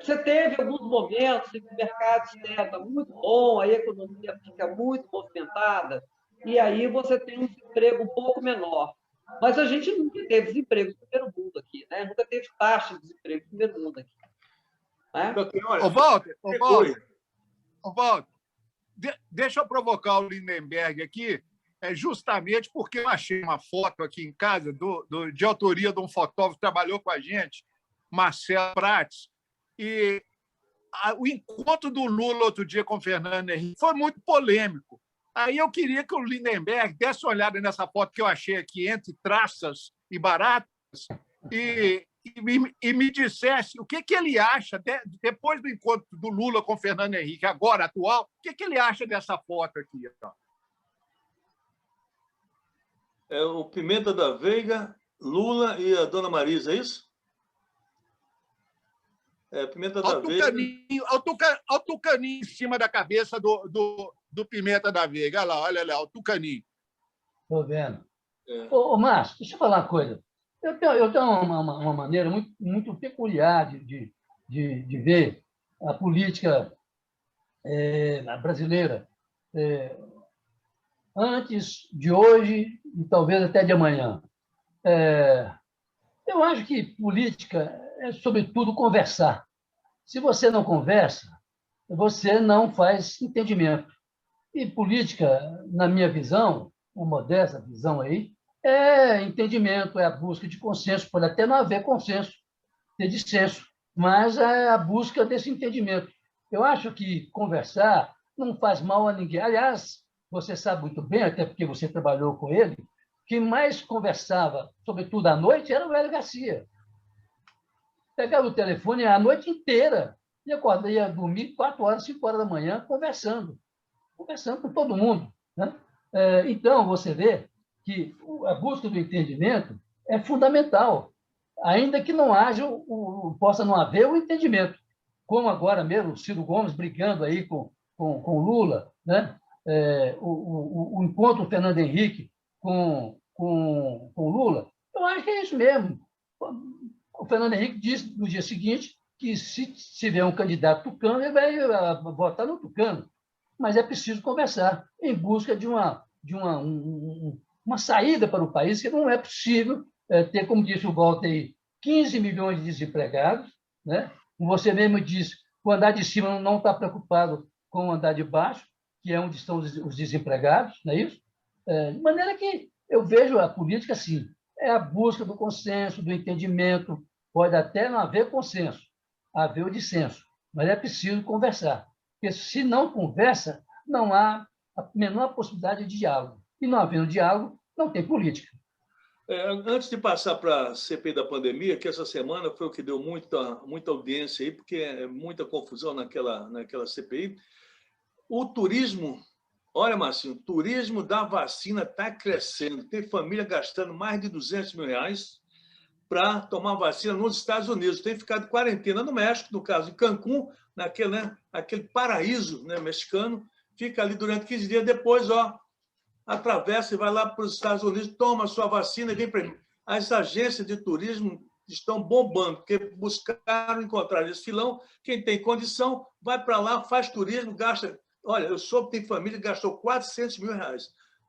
Você teve alguns momentos em que o mercado externo está muito bom, aí a economia fica muito movimentada, e aí você tem um desemprego um pouco menor. Mas a gente nunca teve desemprego no primeiro mundo aqui, né? Nunca teve taxa de desemprego no primeiro mundo aqui. Ô, Walter, deixa eu provocar o Lindenberg aqui, justamente porque eu achei uma foto aqui em casa de autoria de um fotógrafo que trabalhou com a gente, Marcelo Prates, e o encontro do Lula outro dia com o Fernando Henrique foi muito polêmico. Aí eu queria que o Lindenberg desse uma olhada nessa foto que eu achei aqui, entre traças e baratas, e me dissesse o que ele acha, depois do encontro do Lula com o Fernando Henrique, agora, atual, o que ele acha dessa foto aqui? É o Pimenta da Veiga, Lula e a Dona Marisa, é isso? Pimenta da Veiga. Olha o tucaninho em cima da cabeça do Pimenta da Veiga. Olha lá, o tucaninho. Estou vendo. Ô, Márcio, deixa eu falar uma coisa. Eu tenho uma maneira muito peculiar de ver a política brasileira antes de hoje e talvez até de amanhã. Eu acho que política é, sobretudo, conversar. Se você não conversa, você não faz entendimento. E política, na minha visão, uma modesta visão aí, é entendimento, é a busca de consenso. Pode até não haver consenso, ter dissenso, mas é a busca desse entendimento. Eu acho que conversar não faz mal a ninguém. Aliás, você sabe muito bem, até porque você trabalhou com ele, que mais conversava, sobretudo à noite, era o Hélio Garcia. Pegava o telefone a noite inteira e ia dormir 4 horas, 5 horas da manhã, conversando com todo mundo, né? Então, você vê que a busca do entendimento é fundamental, ainda que não haja, possa não haver o entendimento. Como agora mesmo o Ciro Gomes brigando aí com o Lula, né? O encontro do Fernando Henrique com o Lula, eu acho que é isso mesmo. O Fernando Henrique disse no dia seguinte que, se tiver um candidato tucano, ele vai votar no tucano. Mas é preciso conversar em busca de uma saída para o país, que não é possível ter, como disse o Walter aí, 15 milhões de desempregados, né? Você mesmo disse, o andar de cima não está preocupado com o andar de baixo, que é onde estão os desempregados, não é isso? De maneira que eu vejo a política assim, é a busca do consenso, do entendimento. Pode até não haver consenso, haver o dissenso, mas é preciso conversar. Porque se não conversa, não há a menor possibilidade de diálogo. E não havendo diálogo, não tem política. Antes de passar para a CPI da pandemia, que essa semana foi o que deu muita audiência aí, porque é muita confusão naquela CPI, o turismo, olha, Marcinho, o turismo da vacina está crescendo. Tem família gastando mais de R$200 mil para tomar vacina nos Estados Unidos. Tem ficado quarentena no México, no caso de Cancún, aquele paraíso, né, mexicano, fica ali durante 15 dias, depois atravessa e vai lá para os Estados Unidos, toma a sua vacina e vem para mim. As agências de turismo estão bombando, porque buscaram encontrar esse filão. Quem tem condição vai para lá, faz turismo, gasta... Olha, eu soube que tem família que gastou R$400 mil.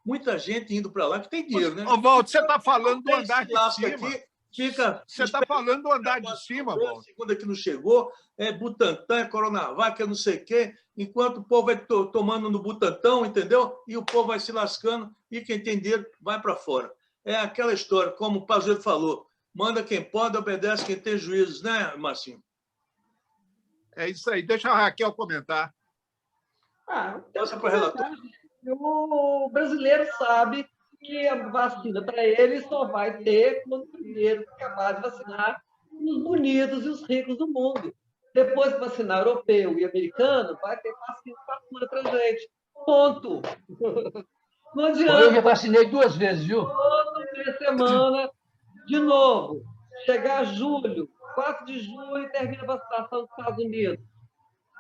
Muita gente indo para lá que tem dinheiro, né? Ô, Walter, você está falando do andar de cima. Aqui, fica... Você está falando do andar de cima, Walter. Segunda que não chegou, é Butantan, é Coronavac, é não sei o quê, enquanto o povo vai tomando no Butantão, entendeu? E o povo vai se lascando e quem tem dinheiro vai para fora. É aquela história, como o Pazuello falou, manda quem pode, obedece quem tem juízos, né, Marcinho? É isso aí. Deixa a Raquel comentar. Passa para o relator. O brasileiro sabe que a vacina para ele só vai ter quando primeiro acabar de vacinar os bonitos e os ricos do mundo. Depois de vacinar europeu e americano, vai ter vacina para a gente. Ponto. Não adianta. Eu já vacinei 2 vezes, viu? Toda semana, de novo. Chegar julho, 4 de julho, termina a vacinação dos Estados Unidos.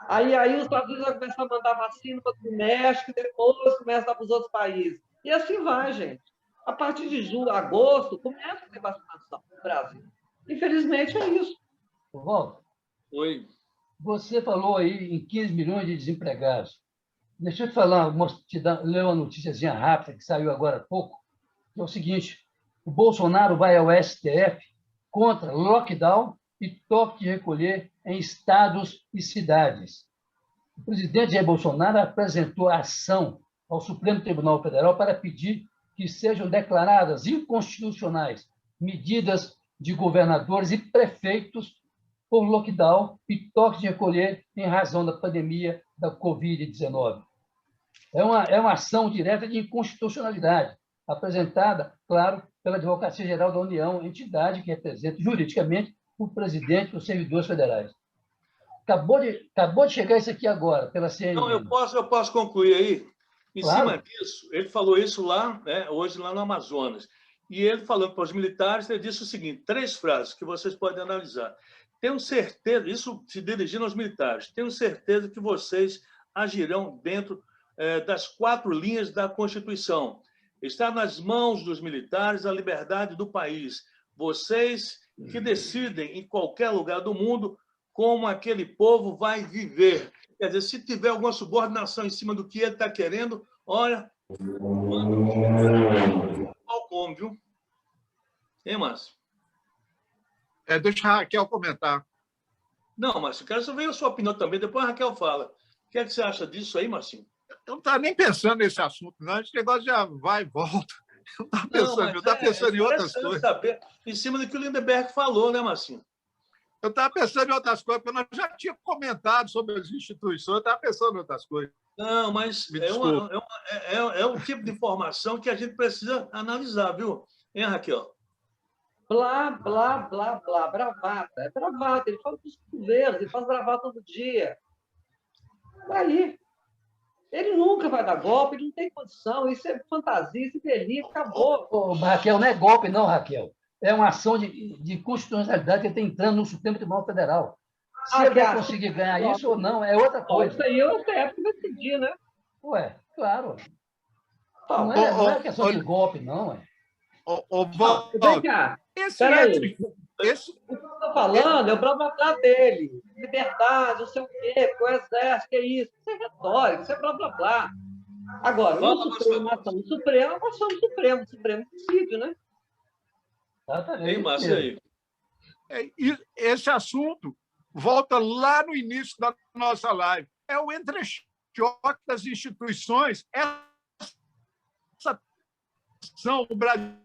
Aí os Estados Unidos vão começar a mandar vacina para o México, depois começa a dar para os outros países. E assim vai, gente. A partir de julho, agosto, começa a ter vacinação no Brasil. Infelizmente, é isso. Walter, Oi. você falou aí em 15 milhões de desempregados. Deixa eu te falar, ler uma noticiazinha rápida que saiu agora há pouco, que é o seguinte: o Bolsonaro vai ao STF contra lockdown e toque de recolher em estados e cidades. O presidente Jair Bolsonaro apresentou a ação ao Supremo Tribunal Federal para pedir que sejam declaradas inconstitucionais medidas de governadores e prefeitos por lockdown e toque de recolher em razão da pandemia da Covid-19. É uma ação direta de inconstitucionalidade, apresentada, claro, pela Advocacia Geral da União, entidade que representa juridicamente o presidente e os servidores federais. Acabou de chegar isso aqui agora, pela CNN. Não, eu posso concluir aí. Em Claro. cima disso, ele falou isso lá, né, hoje lá no Amazonas. E ele falando para os militares, ele disse o seguinte, 3 frases que vocês podem analisar. Tenho certeza, isso se dirigindo aos militares, tenho certeza que vocês agirão dentro das 4 linhas da Constituição. Está nas mãos dos militares a liberdade do país. Vocês que decidem em qualquer lugar do mundo como aquele povo vai viver. Quer dizer, se tiver alguma subordinação em cima do que ele está querendo, olha, como, viu? Hein, Márcio? Deixa a Raquel comentar. Não, Márcio, quero saber a sua opinião também, depois a Raquel fala. O que é que você acha disso aí, Marcinho? Eu não estava nem pensando nesse assunto, não. Esse negócio já vai e volta. Eu estava pensando em outras coisas. Saber, em cima do que o Lindenberg falou, né, Marcinho? Eu estava pensando em outras coisas, porque nós já tínhamos comentado sobre as instituições, eu estava pensando em outras coisas. Não, mas é um tipo de informação que a gente precisa analisar, viu? Hein, Raquel? Blá, blá, blá, blá, bravata. É bravata. Ele fala dos governos, ele faz bravata todo dia. Daí. Ele nunca vai dar golpe, ele não tem condição. Isso é fantasia, isso é delírio, acabou. Raquel, não é golpe, não, Raquel. É uma ação de constitucionalidade que está entrando no Supremo Tribunal Federal. Se ele vai conseguir ganhar isso ou não, é outra coisa. Isso aí o STF vai decidir, né? Ué, claro. Não é questão de golpe, não. Vem cá. Peraí. O que eu estou falando é o blá blá blá dele. Liberdade, não sei o quê, com o exército, que é isso. Isso é retórica, isso é blá blá blá. Agora, no Supremo, a ação do Supremo, a ação do Supremo. O Supremo decide, né? Tem Márcio aí. Esse assunto volta lá no início da nossa live. É o entrechoque das instituições. Essa ação, o Brasil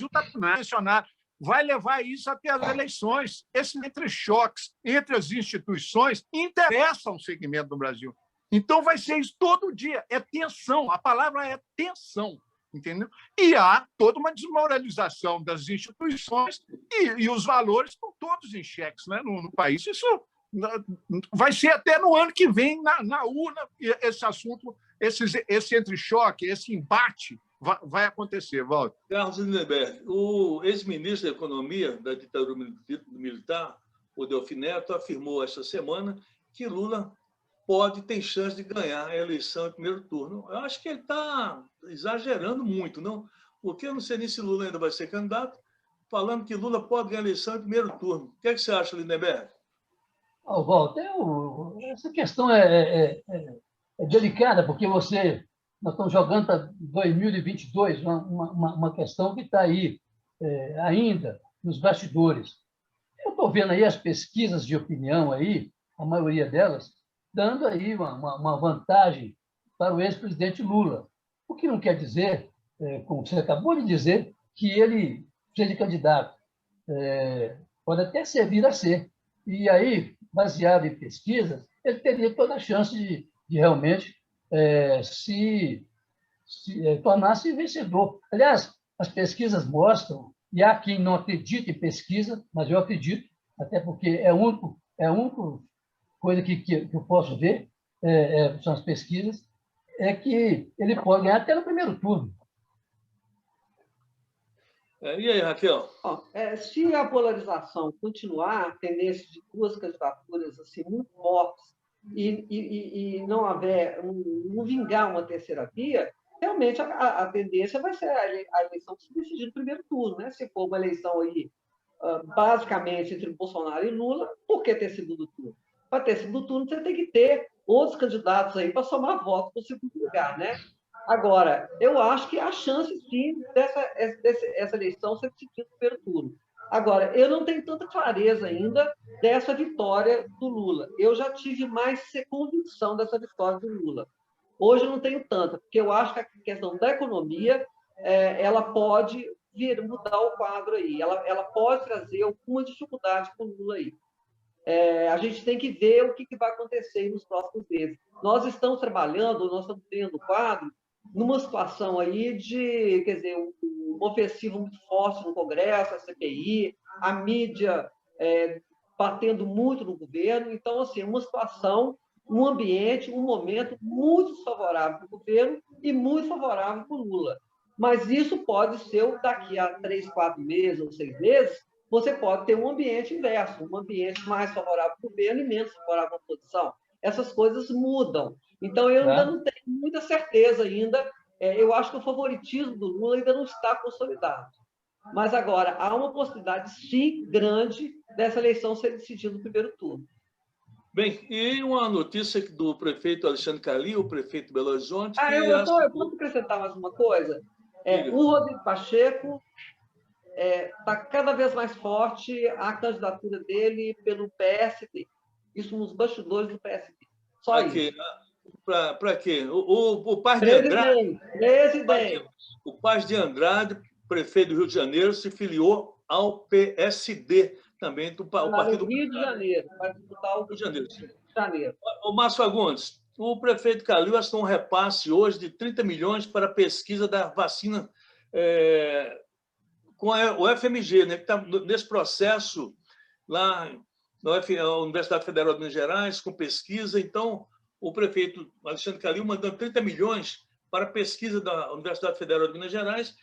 está mencionado, vai levar isso até as eleições. Esses entrechoques entre as instituições interessam o segmento do Brasil. Então, vai ser isso todo dia. É tensão. A palavra é tensão. Entendeu? E há toda uma desmoralização das instituições e os valores estão todos em xeques, né, no país. Isso vai ser até no ano que vem, na urna, esse assunto, esse entrechoque, esse embate vai acontecer, Walter. Carlos Lindenberg, o ex-ministro da Economia da ditadura militar, o Delfim Neto, afirmou esta semana que Lula tem chance de ganhar a eleição em primeiro turno. Eu acho que ele está exagerando muito, não? Porque eu não sei nem se Lula ainda vai ser candidato, falando que Lula pode ganhar a eleição em primeiro turno. O que é que você acha, Lindenberg? Walter, essa questão é delicada, porque nós estamos jogando para 2022, uma questão que está aí ainda nos bastidores. Eu estou vendo aí as pesquisas de opinião aí, a maioria delas, dando aí uma vantagem para o ex-presidente Lula. O que não quer dizer, como você acabou de dizer, que ele seja candidato. Pode até servir a ser. E aí, baseado em pesquisas, ele teria toda a chance de realmente se tornar-se vencedor. Aliás, as pesquisas mostram, e há quem não acredita em pesquisa, mas eu acredito, até porque é a única coisa que eu posso ver, são as pesquisas, é que ele pode ganhar até no primeiro turno. E aí, Raquel? Se a polarização continuar, a tendência de duas candidaturas assim, muito fortes, e não vingar uma terceira via, realmente a tendência vai ser a eleição se decidir no primeiro turno. Né? Se for uma eleição aí, basicamente entre Bolsonaro e Lula, por que ter segundo turno? Para ter segundo turno, você tem que ter outros candidatos aí para somar votos para o segundo lugar. Né? Agora, eu acho que há chance, sim, dessa eleição ser decidida no primeiro turno. Agora, eu não tenho tanta clareza ainda dessa vitória do Lula. Eu já tive mais convicção dessa vitória do Lula. Hoje eu não tenho tanta, porque eu acho que a questão da economia ela pode mudar o quadro aí. Ela pode trazer alguma dificuldade para o Lula aí. A gente tem que ver o que vai acontecer nos próximos meses. Nós estamos trabalhando, nós estamos tendo o quadro numa situação aí de, quer dizer, um ofensivo muito forte no Congresso, a CPI, a mídia batendo muito no governo. Então, assim, uma situação, um ambiente, um momento muito desfavorável para o governo e muito favorável para o Lula. Mas isso pode ser, daqui a 3, 4 meses ou 6 meses, você pode ter um ambiente inverso, um ambiente mais favorável para o governo e menos favorável à oposição. Essas coisas mudam. Então, eu ainda não tenho muita certeza ainda. Eu acho que o favoritismo do Lula ainda não está consolidado. Mas agora, há uma possibilidade, sim, grande dessa eleição ser decidida no primeiro turno. Bem, e uma notícia do prefeito Alexandre Calil, o prefeito de Belo Horizonte... Eu posso acrescentar mais uma coisa? O Rodrigo Pacheco está cada vez mais forte a candidatura dele pelo PSD. Isso nos bastidores do PSD. Só isso. Para quê? O Paz de Andrade... Presidente. O Paz de Andrade, prefeito do Rio de Janeiro, se filiou ao PSD também, do Partido do Rio de Janeiro, para disputar o Rio de Janeiro. O Márcio Fagundes, o prefeito Calil assinou um repasse hoje de 30 milhões para a pesquisa da vacina com o FMG, né, que está nesse processo lá na Universidade Federal de Minas Gerais, com pesquisa. Então, o prefeito Alexandre Calil mandando 30 milhões para a pesquisa da Universidade Federal de Minas Gerais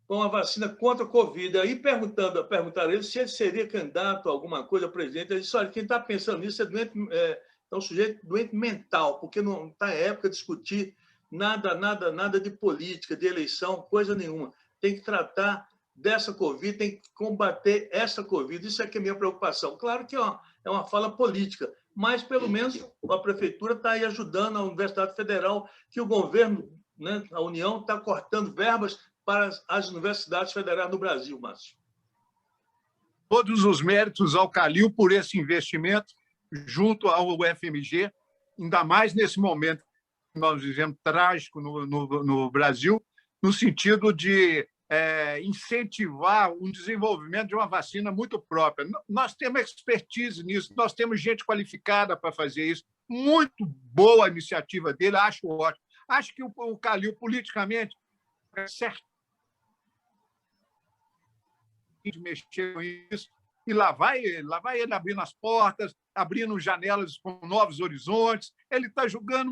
com a vacina contra a Covid. Aí perguntaram a ele se ele seria candidato a alguma coisa, presidente. Ele disse, olha, quem está pensando nisso é um sujeito doente mental, porque não está em época de discutir nada de política, de eleição, coisa nenhuma. Tem que tratar dessa Covid, tem que combater essa Covid. Isso é que é a minha preocupação. Claro que é uma fala política, mas, pelo menos, a prefeitura está aí ajudando a Universidade Federal, que o governo, né, a União, está cortando verbas para as universidades federais do Brasil, Márcio. Todos os méritos ao Calil por esse investimento junto ao UFMG, ainda mais nesse momento que nós vivemos trágico no Brasil, no sentido de incentivar o desenvolvimento de uma vacina muito própria. Nós temos expertise nisso, nós temos gente qualificada para fazer isso. Muito boa a iniciativa dele, acho ótimo. Acho que o Calil, politicamente, é certo de mexer com isso, e lá vai ele abrindo as portas, abrindo janelas com novos horizontes. Ele está jogando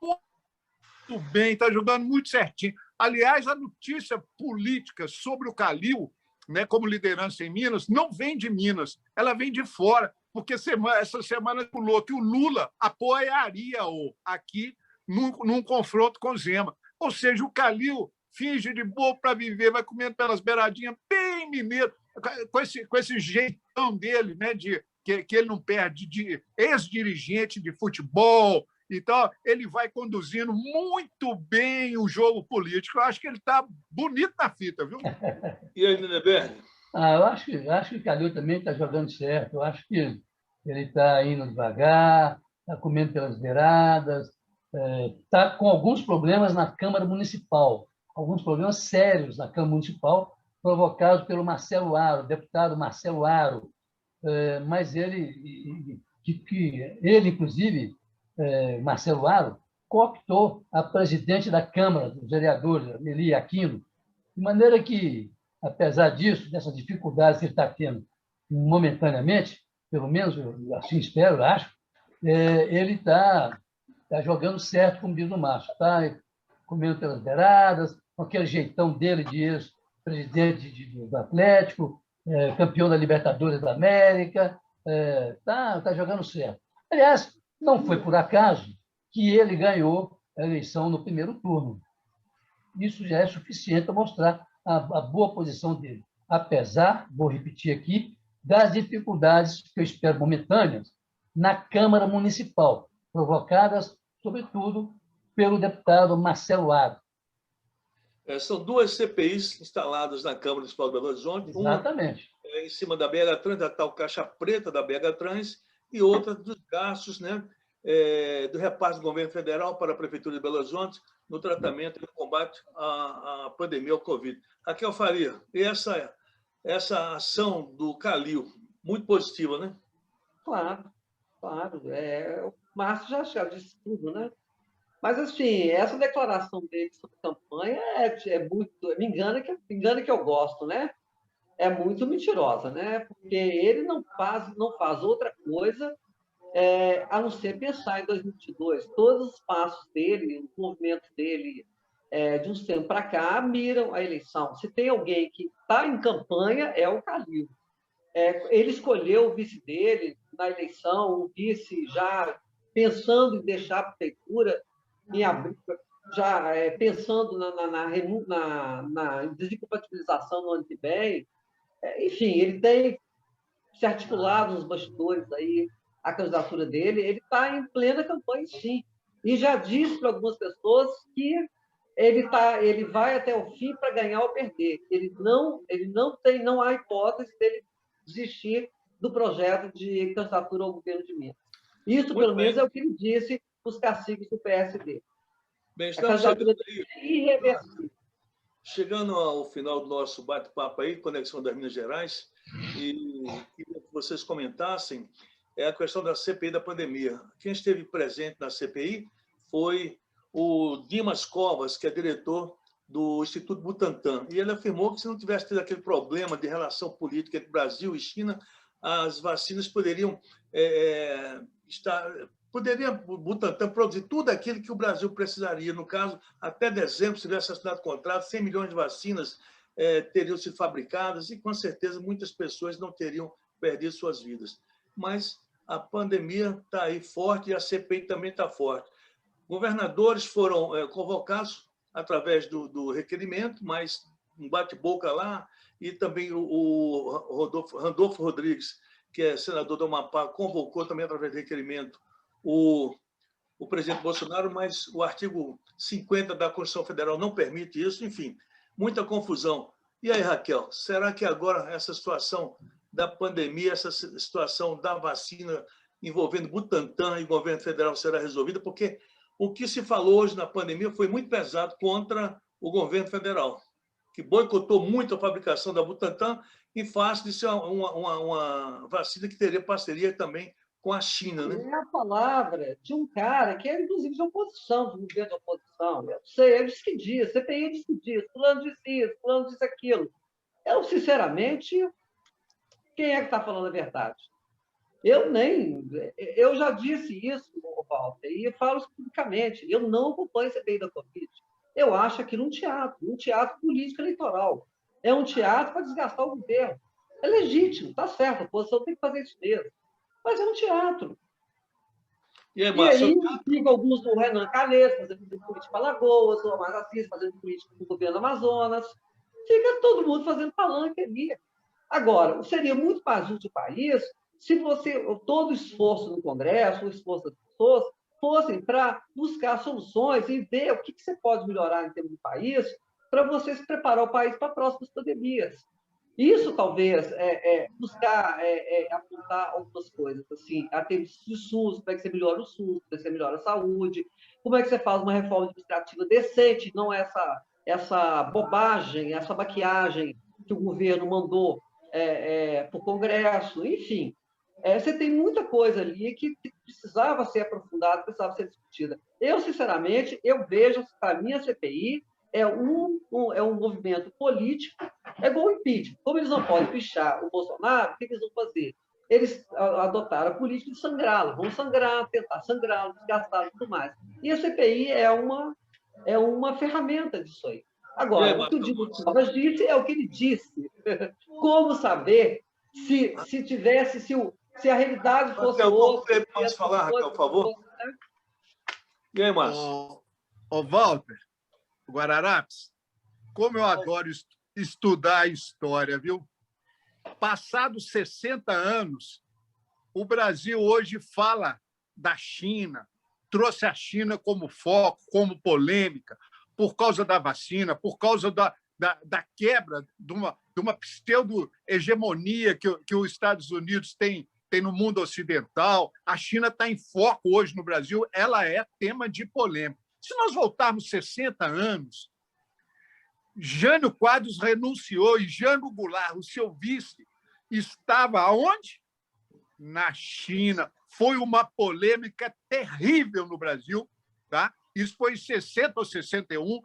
muito bem, está jogando muito certinho. Aliás, a notícia política sobre o Calil, né, como liderança em Minas, não vem de Minas, ela vem de fora, porque essa semana pulou que o Lula apoiaria-o aqui num confronto com o Zema. Ou seja, o Calil finge de boa para viver, vai comendo pelas beiradinhas, bem mineiro, com esse jeitão dele, né, que ele não perde, de ex-dirigente de futebol. Então, ele vai conduzindo muito bem o jogo político. Eu acho que ele está bonito na fita, viu? E aí, Lindenberg? Eu acho que o Calil também está jogando certo. Eu acho que ele está indo devagar, está comendo pelas beiradas, está com alguns problemas na Câmara Municipal, alguns problemas sérios na Câmara Municipal, provocados pelo Marcelo Aro, deputado Marcelo Aro. Mas ele, inclusive, Marcelo Aro, cooptou a presidente da Câmara dos Vereadores, Lili Aquino, de maneira que, apesar disso, dessas dificuldades que ele está tendo momentaneamente, pelo menos eu assim espero, eu acho, ele está jogando certo, como diz o Márcio, está comendo pelas beiradas, com aquele jeitão dele de ex-presidente do Atlético, campeão da Libertadores da América, tá jogando certo. Aliás, não foi por acaso que ele ganhou a eleição no primeiro turno. Isso já é suficiente para mostrar a boa posição dele. Apesar, vou repetir aqui, das dificuldades que eu espero momentâneas na Câmara Municipal, provocadas, sobretudo, pelo deputado Marcelo Aro. São duas CPIs instaladas na Câmara Municipal de Belo Horizonte. Exatamente. Uma em cima da BH Trans, da tal caixa preta da BH Trans, e outra dos gastos, né, do repasse do governo federal para a Prefeitura de Belo Horizonte no tratamento e no combate à pandemia ao Covid. Raquel Faria, essa ação do Calil, muito positiva, né? Claro, claro. O Márcio já disse tudo, né? Mas, assim, essa declaração dele sobre campanha é muito... Me engana que eu gosto, né? É muito mentirosa, né? Porque ele não faz outra coisa a não ser pensar em 2022. Todos os passos dele, os movimentos dele, de uns tempos para cá, miram a eleição. Se tem alguém que está em campanha, é o Calil. Ele escolheu o vice dele na eleição, o vice já pensando em deixar a prefeitura, em abrir, já pensando na desincompatibilização no ano que vem. Enfim, ele tem se articulado nos bastidores aí a candidatura dele, ele está em plena campanha, sim. E já disse para algumas pessoas que ele vai até o fim para ganhar ou perder. Não há hipótese dele desistir do projeto de candidatura ao governo de Minas. Isso, pelo menos, é o que ele disse para os caciques do PSD. Bem, A candidatura dele é irreversível. Chegando ao final do nosso bate-papo aí, Conexão das Minas Gerais, e queria que vocês comentassem a questão da CPI da pandemia. Quem esteve presente na CPI foi o Dimas Covas, que é diretor do Instituto Butantan, e ele afirmou que se não tivesse tido aquele problema de relação política entre Brasil e China, as vacinas poderiam o Butantan produzir tudo aquilo que o Brasil precisaria. No caso, até dezembro, se tivesse assinado contrato, 100 milhões de vacinas teriam sido fabricadas e, com certeza, muitas pessoas não teriam perdido suas vidas. Mas a pandemia está aí forte e a CPI também está forte. Governadores foram convocados através do requerimento, mas um bate-boca lá, e também o Randolfo Rodrigues, que é senador do Amapá, convocou também através do requerimento o presidente Bolsonaro, mas o artigo 50 da Constituição Federal não permite isso, enfim, muita confusão. E aí, Raquel, será que agora essa situação da pandemia, essa situação da vacina envolvendo Butantan e governo federal será resolvida? Porque o que se falou hoje na pandemia foi muito pesado contra o governo federal, que boicotou muito a fabricação da Butantan em face de ser uma vacina que teria parceria também com a China, né? É a palavra de um cara que é, inclusive, de oposição, do governo de oposição. Eu sei, ele disse que diz, CPI disse que diz, fulano disse isso, fulano disse aquilo. Eu, sinceramente, quem é que está falando a verdade? Eu já disse isso, Walter, e falo isso publicamente. Eu não acompanho a CPI da Covid. Eu acho aquilo um teatro político eleitoral. É um teatro para desgastar o governo. É legítimo, está certo, a oposição tem que fazer isso mesmo. Mas é um teatro. E aí fica alguns do Renan Calheiros fazendo política para Alagoas, o Amar Assis fazendo política para o governo do Amazonas. Fica todo mundo fazendo palanque ali. Agora, seria muito mais útil para o país se todo o esforço no Congresso, o esforço das pessoas, fossem para buscar soluções e ver o que você pode melhorar em termos do país para você se preparar o país para próximas pandemias. Isso talvez buscar apontar algumas coisas, assim, a termos de SUS, como é que você melhora o SUS, como é que você melhora a saúde, como é que você faz uma reforma administrativa decente, não essa bobagem, essa maquiagem que o governo mandou para o Congresso, enfim. Você tem muita coisa ali que precisava ser aprofundada, precisava ser discutida. Eu, sinceramente, eu vejo, para mim, a CPI é um movimento político, é igual o impeachment. Como eles não podem pichar o Bolsonaro, o que eles vão fazer? Eles adotaram a política de sangrá-lo, vão sangrar, tentar sangrá-lo, desgastá-lo e tudo mais. E a CPI é uma ferramenta disso aí. Agora, o que o Diego Covas disse é o que ele disse. Como saber se a realidade fosse outra... Pode falar, Raquel, por favor? E aí, Márcio? Ô, Walter, Guararapes, como eu adoro estudar a história, viu? Passados 60 anos, o Brasil hoje fala da China, trouxe a China como foco, como polêmica, por causa da vacina, por causa da quebra de uma pseudo-hegemonia que os Estados Unidos têm no mundo ocidental. A China está em foco hoje no Brasil, ela é tema de polêmica. Se nós voltarmos 60 anos, Jânio Quadros renunciou e Jango Goulart, o seu vice, estava aonde? Na China. Foi uma polêmica terrível no Brasil, tá? Isso foi em 60 ou 61,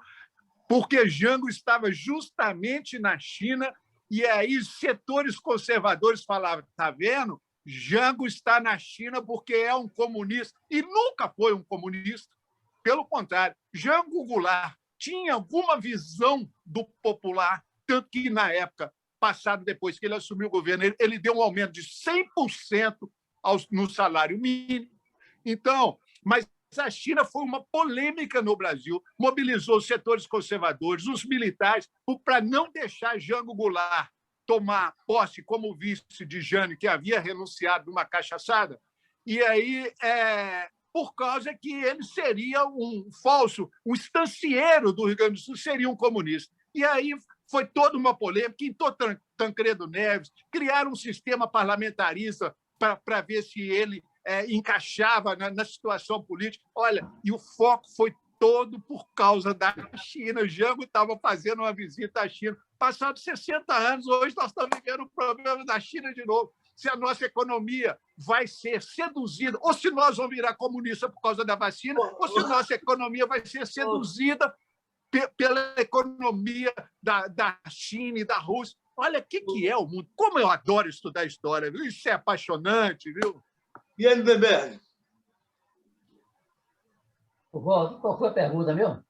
porque Jango estava justamente na China e aí setores conservadores falavam, tá vendo? Jango está na China porque é um comunista. E nunca foi um comunista. Pelo contrário, Jango Goulart tinha alguma visão do popular, tanto que, na época passada, depois que ele assumiu o governo, ele deu um aumento de 100% no salário mínimo. Então, mas a China foi uma polêmica no Brasil, mobilizou os setores conservadores, os militares, para não deixar Jango Goulart tomar posse como vice de Jânio, que havia renunciado numa cachaçada. E aí, por causa que ele seria um estancieiro do Rio Grande do Sul, seria um comunista. E aí foi toda uma polêmica, entrou Tancredo Neves, criaram um sistema parlamentarista para ver se ele encaixava na situação política. Olha, e o foco foi todo por causa da China. O Jango estava fazendo uma visita à China. Passados 60 anos, hoje nós estamos vivendo o problema da China de novo. Se a nossa economia vai ser seduzida, ou se nós vamos virar comunista por causa da vacina, ou se a nossa economia vai ser seduzida pela economia da China e da Rússia. Olha o que é o mundo. Como eu adoro estudar história, viu? Isso é apaixonante, viu? E aí, Lindenberg? Qual foi a pergunta, meu?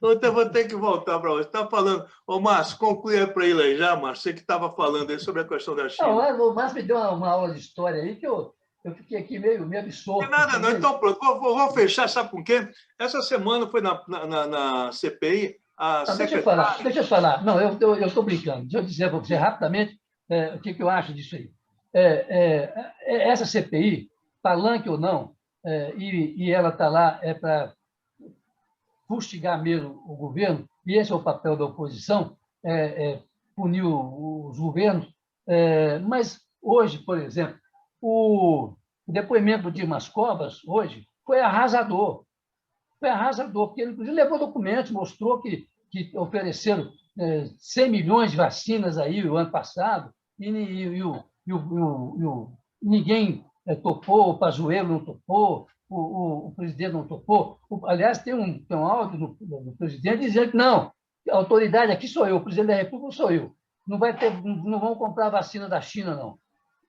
Eu vou ter que voltar para você. Está falando... Ô, Márcio, conclui aí para ele aí já, Márcio. Você que estava falando aí sobre a questão da China. Não, o Márcio me deu uma aula de história aí que eu fiquei aqui meio absorto. Não, nada, não. Então, pronto. Vou fechar, sabe com quê? Essa semana foi na CPI a secretária... Deixa eu falar. Não, eu estou brincando. Deixa eu dizer para você rapidamente o que eu acho disso aí. Essa CPI, palanque ou não, e ela está lá para fustigar mesmo o governo, e esse é o papel da oposição, punir os governos. Mas hoje, por exemplo, o depoimento do Dimas Covas, hoje, foi arrasador. Foi arrasador, porque ele, inclusive, levou documentos, mostrou que ofereceram 100 milhões de vacinas aí o ano passado, e ninguém topou, o Pazuello não topou, o presidente não topou. Aliás, tem um áudio do presidente dizendo que não, a autoridade aqui sou eu, o presidente da República sou eu. Não vão comprar vacina da China, não.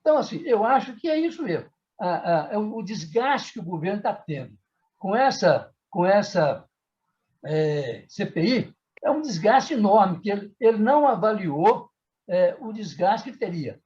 Então, assim, eu acho que é isso mesmo. O desgaste que o governo está tendo com essa CPI é um desgaste enorme, que ele não avaliou o desgaste que teria.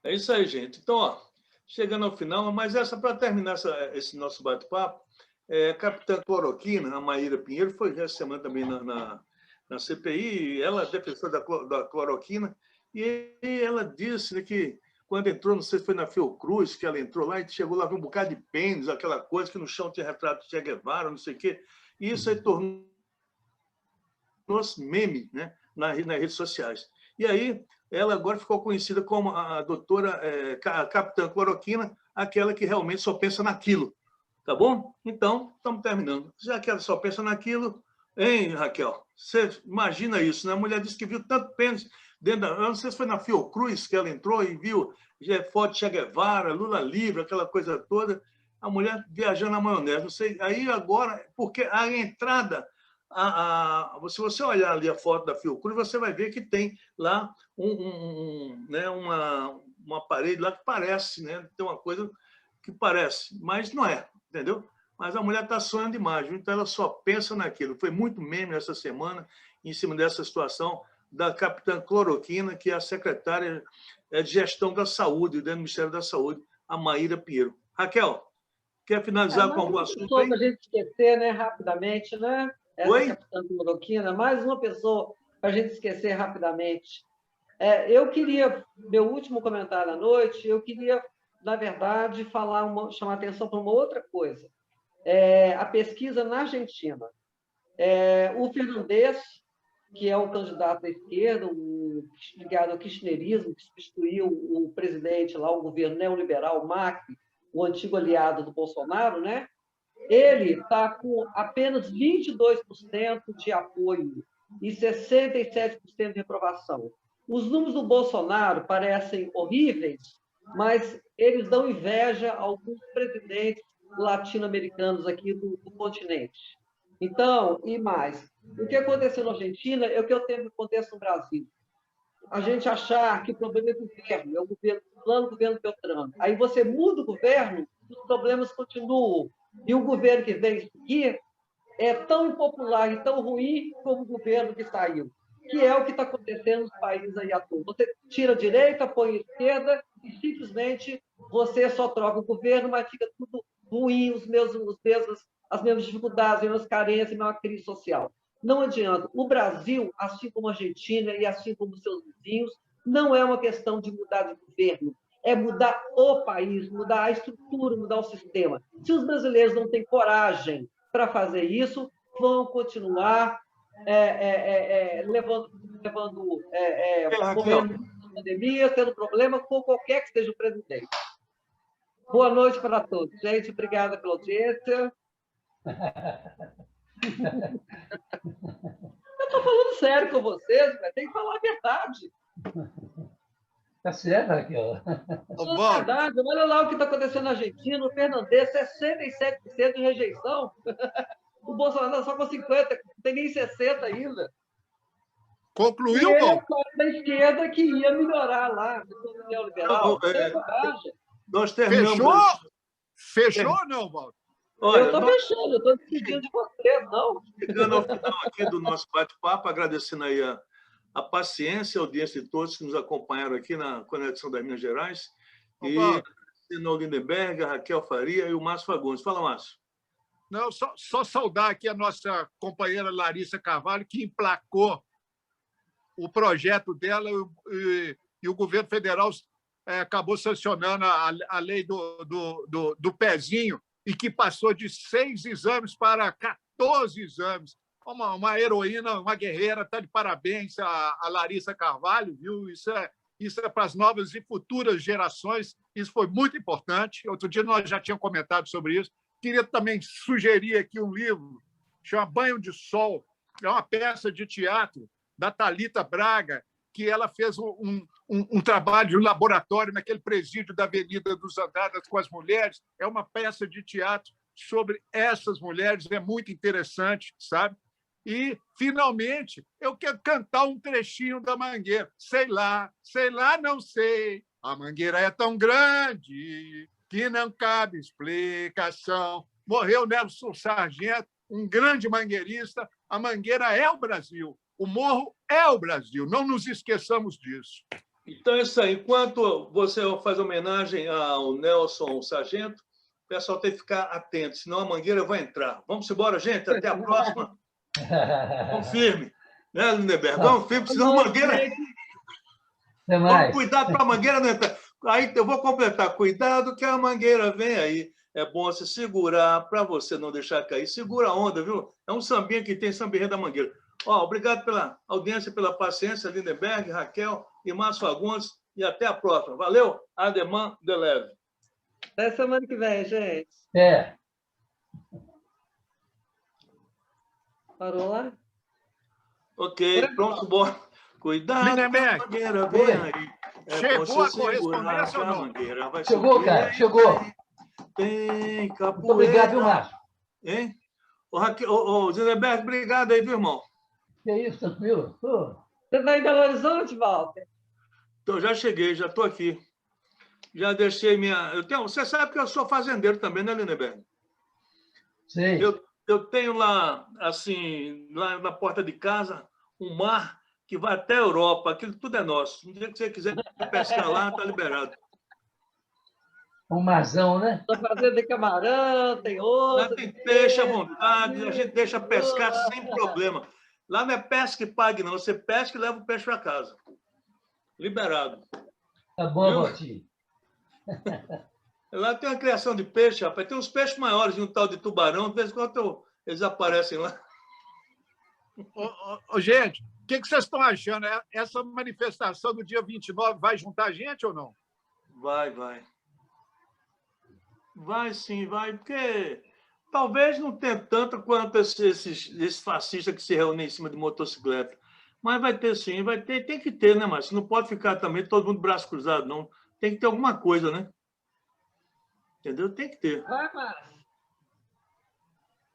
É isso aí, gente. Então, ó, chegando ao final, mas para terminar esse nosso bate-papo, a capitã Cloroquina, a Maíra Pinheiro, foi essa semana também na CPI, ela é defensora da cloroquina, e ela disse, né, que quando entrou, não sei se foi na Fiocruz, que ela entrou lá e chegou lá, viu um bocado de pênis, aquela coisa que no chão tinha retrato de Che Guevara, não sei o quê, e isso aí tornou tornou-se meme, né, nas redes sociais. E aí, ela agora ficou conhecida como a doutora a Capitã Cloroquina, aquela que realmente só pensa naquilo. Tá bom? Então, estamos terminando. Já que ela só pensa naquilo, hein, Raquel? Você imagina isso, né? A mulher disse que viu tanto pênis dentro da... Eu não sei se foi na Fiocruz que ela entrou e viu foto de Che Guevara, Lula livre, aquela coisa toda. A mulher viajando na maionese. Não sei. Aí agora, porque a entrada... se você olhar ali a foto da Fiocruz, você vai ver que tem lá né, uma parede lá que parece, né? Tem uma coisa que parece, mas não é. Entendeu? Mas a mulher está sonhando demais, viu? Então ela só pensa naquilo. Foi muito meme essa semana em cima dessa situação da Capitã Cloroquina, que é a secretária de Gestão da Saúde, dentro do Ministério da Saúde, a Maíra Pinheiro. Raquel, quer finalizar com algum assunto aí? Para a gente esquecer, né, rapidamente, né? Oi? Capitã Cloroquina, mais uma pessoa para a gente esquecer rapidamente. Eu queria, meu último comentário à noite, eu queria, na verdade, chamar atenção para uma outra coisa. A pesquisa na Argentina. O Fernandes, que é o candidato da esquerda, ligado ao kirchnerismo, que substituiu o presidente lá, o governo neoliberal, Macri, o antigo aliado do Bolsonaro, né? Ele está com apenas 22% de apoio e 67% de reprovação. Os números do Bolsonaro parecem horríveis, mas eles dão inveja a alguns presidentes latino-americanos aqui do continente. Então, e mais, o que aconteceu na Argentina é o que eu tenho que acontecer no Brasil. A gente achar que o problema é governo, é o plano governo Beltrano. Aí você muda o governo, os problemas continuam. E o governo que vem seguir é tão impopular e tão ruim como o governo que saiu, que é o que está acontecendo nos países aí atuais. Você tira a direita, põe a esquerda e simplesmente você só troca o governo, mas fica tudo ruim, as mesmas dificuldades, as mesmas carências, a mesma crise social. Não adianta. O Brasil, assim como a Argentina e assim como seus vizinhos, não é uma questão de mudar de governo, é mudar o país, mudar a estrutura, mudar o sistema. Se os brasileiros não têm coragem para fazer isso, vão continuar morrendo na pandemia, tendo problema com qualquer que seja o presidente. Boa noite para todos. Gente, obrigada pela audiência. Eu estou falando sério com vocês, mas tem que falar a verdade. Está certo, Raquel. É verdade. Olha lá o que está acontecendo na Argentina. O Fernandes, 67% de rejeição. O Bolsonaro só com 50%, não tem nem 60% ainda. Concluiu, e Paulo? Da esquerda que ia melhorar lá, do neoliberal. Nós terminamos. Fechou ou não, Walter? Olha, eu estou fechando, eu estou despedindo de vocês, não. Chegando ao final aqui do nosso bate-papo, agradecendo aí a paciência, a audiência de todos que nos acompanharam aqui na Conexão das Minas Gerais. E agradecendo ao Lindenberg, a Raquel Faria e o Márcio Fagundes. Fala, Márcio. Não, só saudar aqui a nossa companheira Larissa Carvalho, que emplacou o projeto dela e o governo federal acabou sancionando a lei do pezinho, e que passou de 6 exames para 14 exames. Uma heroína, uma guerreira, está de parabéns a Larissa Carvalho, viu? Isso é para as novas e futuras gerações, isso foi muito importante. Outro dia nós já tínhamos comentado sobre isso. Queria também sugerir aqui um livro, chama Banho de Sol, é uma peça de teatro da Thalita Braga, que ela fez um trabalho de laboratório naquele presídio da Avenida dos Andradas com as mulheres. É uma peça de teatro sobre essas mulheres, é muito interessante, sabe? E, finalmente, eu quero cantar um trechinho da Mangueira. Sei lá, não sei, a Mangueira é tão grande que não cabe explicação. Morreu Nelson Sargento, um grande mangueirista. A Mangueira é o Brasil. O Morro é o Brasil, não nos esqueçamos disso. Então é isso aí. Enquanto você faz homenagem ao Nelson Sargento, o pessoal tem que ficar atento, senão a Mangueira vai entrar. Vamos embora, gente. Até a próxima. Vamos firme. Né, Lindenberg? Vamos firme, senão a Mangueira... Vamos cuidado para a Mangueira não entrar. Aí eu vou completar. Cuidado que a Mangueira vem aí. É bom se segurar para você não deixar cair. Segura a onda, viu? É um sambinha que tem, samba da Mangueira. Obrigado pela audiência, pela paciência, Lindenberg, Raquel e Márcio Fagundes, e até a próxima. Valeu, Ademã de Leve. Até semana que vem, gente. Parou lá? Ok, pronto, bora. Cuidado, Lindenberg, a mangueira vem aí. chegou a correspondência ou não? Chegou, cara, chegou. Tem capoeira. Muito obrigado, viu, Márcio? Hein? Ô, Lindenberg, obrigado aí, viu, irmão? Que isso, tranquilo? Você está em Belo Horizonte, Walter? Então, já cheguei, já estou aqui. Já deixei minha... Você sabe que eu sou fazendeiro também, né, Lindenberg? Sei. Eu tenho lá, assim, lá na porta de casa, um mar que vai até a Europa. Aquilo tudo é nosso. Um dia que você quiser pescar lá, está liberado. Um marzão, né? Estou fazendo de camarão, tem Lá outro. tem peixe à vontade, a gente deixa pescar sem problema. Lá não é pesca que pague, não. Você pesca e leva o peixe para casa. Liberado. Tá bom, Valtinho. Lá tem uma criação de peixe, rapaz. Tem uns peixes maiores, um tal de tubarão. De vez em quando eles aparecem lá. Gente, o que vocês estão achando? Essa manifestação do dia 29 vai juntar gente ou não? Vai. Vai sim, vai. Porque talvez não tenha tanto quanto esses fascistas que se reúnem em cima de motocicleta. Mas vai ter sim, vai ter. Tem que ter, né, Márcio? Não pode ficar também todo mundo de braço cruzado, não. Tem que ter alguma coisa, né? Entendeu? Tem que ter. Vai, Márcio.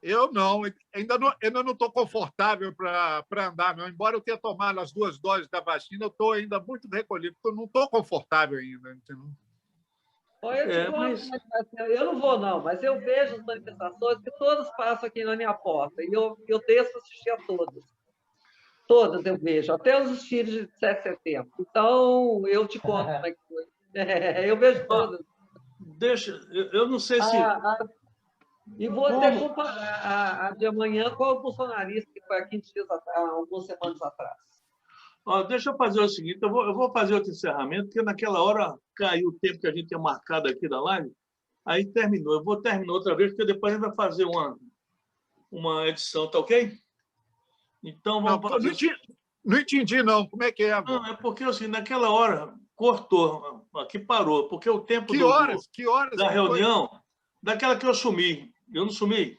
Eu não, ainda não estou confortável para andar, não. Embora eu tenha tomado as 2 doses da vacina, eu estou ainda muito recolhido, porque eu não estou confortável ainda. Entendeu? Eu não vou, não, mas eu vejo as manifestações que todas passam aqui na minha porta, e eu desço assistir a todas. Todas eu vejo, até os desfiles de 7 de setembro. Então, eu te conto como é que foi. Eu vejo todas. Deixa, eu não sei se... E vou até comparar a de amanhã com o bolsonarista, que foi há 15 dias atrás, algumas semanas atrás. Deixa eu fazer o seguinte, eu vou fazer outro encerramento, porque naquela hora caiu o tempo que a gente tinha marcado aqui da live, aí terminou. Eu vou terminar outra vez, porque depois a gente vai fazer uma edição, tá ok? Então, vamos fazer... Não entendi, não. Como é que é? Não, é porque, assim, naquela hora, cortou, aqui parou, porque o tempo que horas da reunião, daquela que eu sumi, eu não sumi?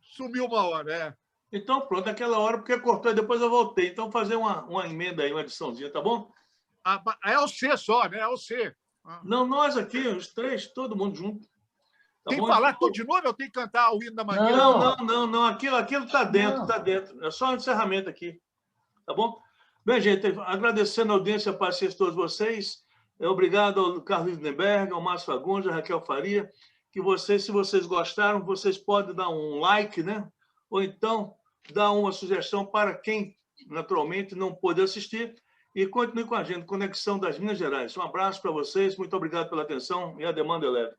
Sumiu 1 hora, é. Então, pronto, naquela hora, porque cortou e depois eu voltei. Então, fazer uma emenda aí, uma ediçãozinha, tá bom? É o C só, né? É o C. Não, nós aqui, os 3, todo mundo junto. Tá tem bom? que falar tudo de novo? Eu tenho que cantar o hino da mangueira? Não. Aquilo está dentro, está dentro. É só um encerramento aqui. Tá bom? Bem, gente, agradecendo a audiência, a paciência de todos vocês. Obrigado ao Carlos Lindenberg, ao Márcio Fagundes, à Raquel Faria. Que vocês, se vocês gostaram, vocês podem dar um like, né? Ou então dar uma sugestão para quem, naturalmente, não pôde assistir. E continue com a gente, Conexão das Minas Gerais. Um abraço para vocês, muito obrigado pela atenção e a demanda é leve.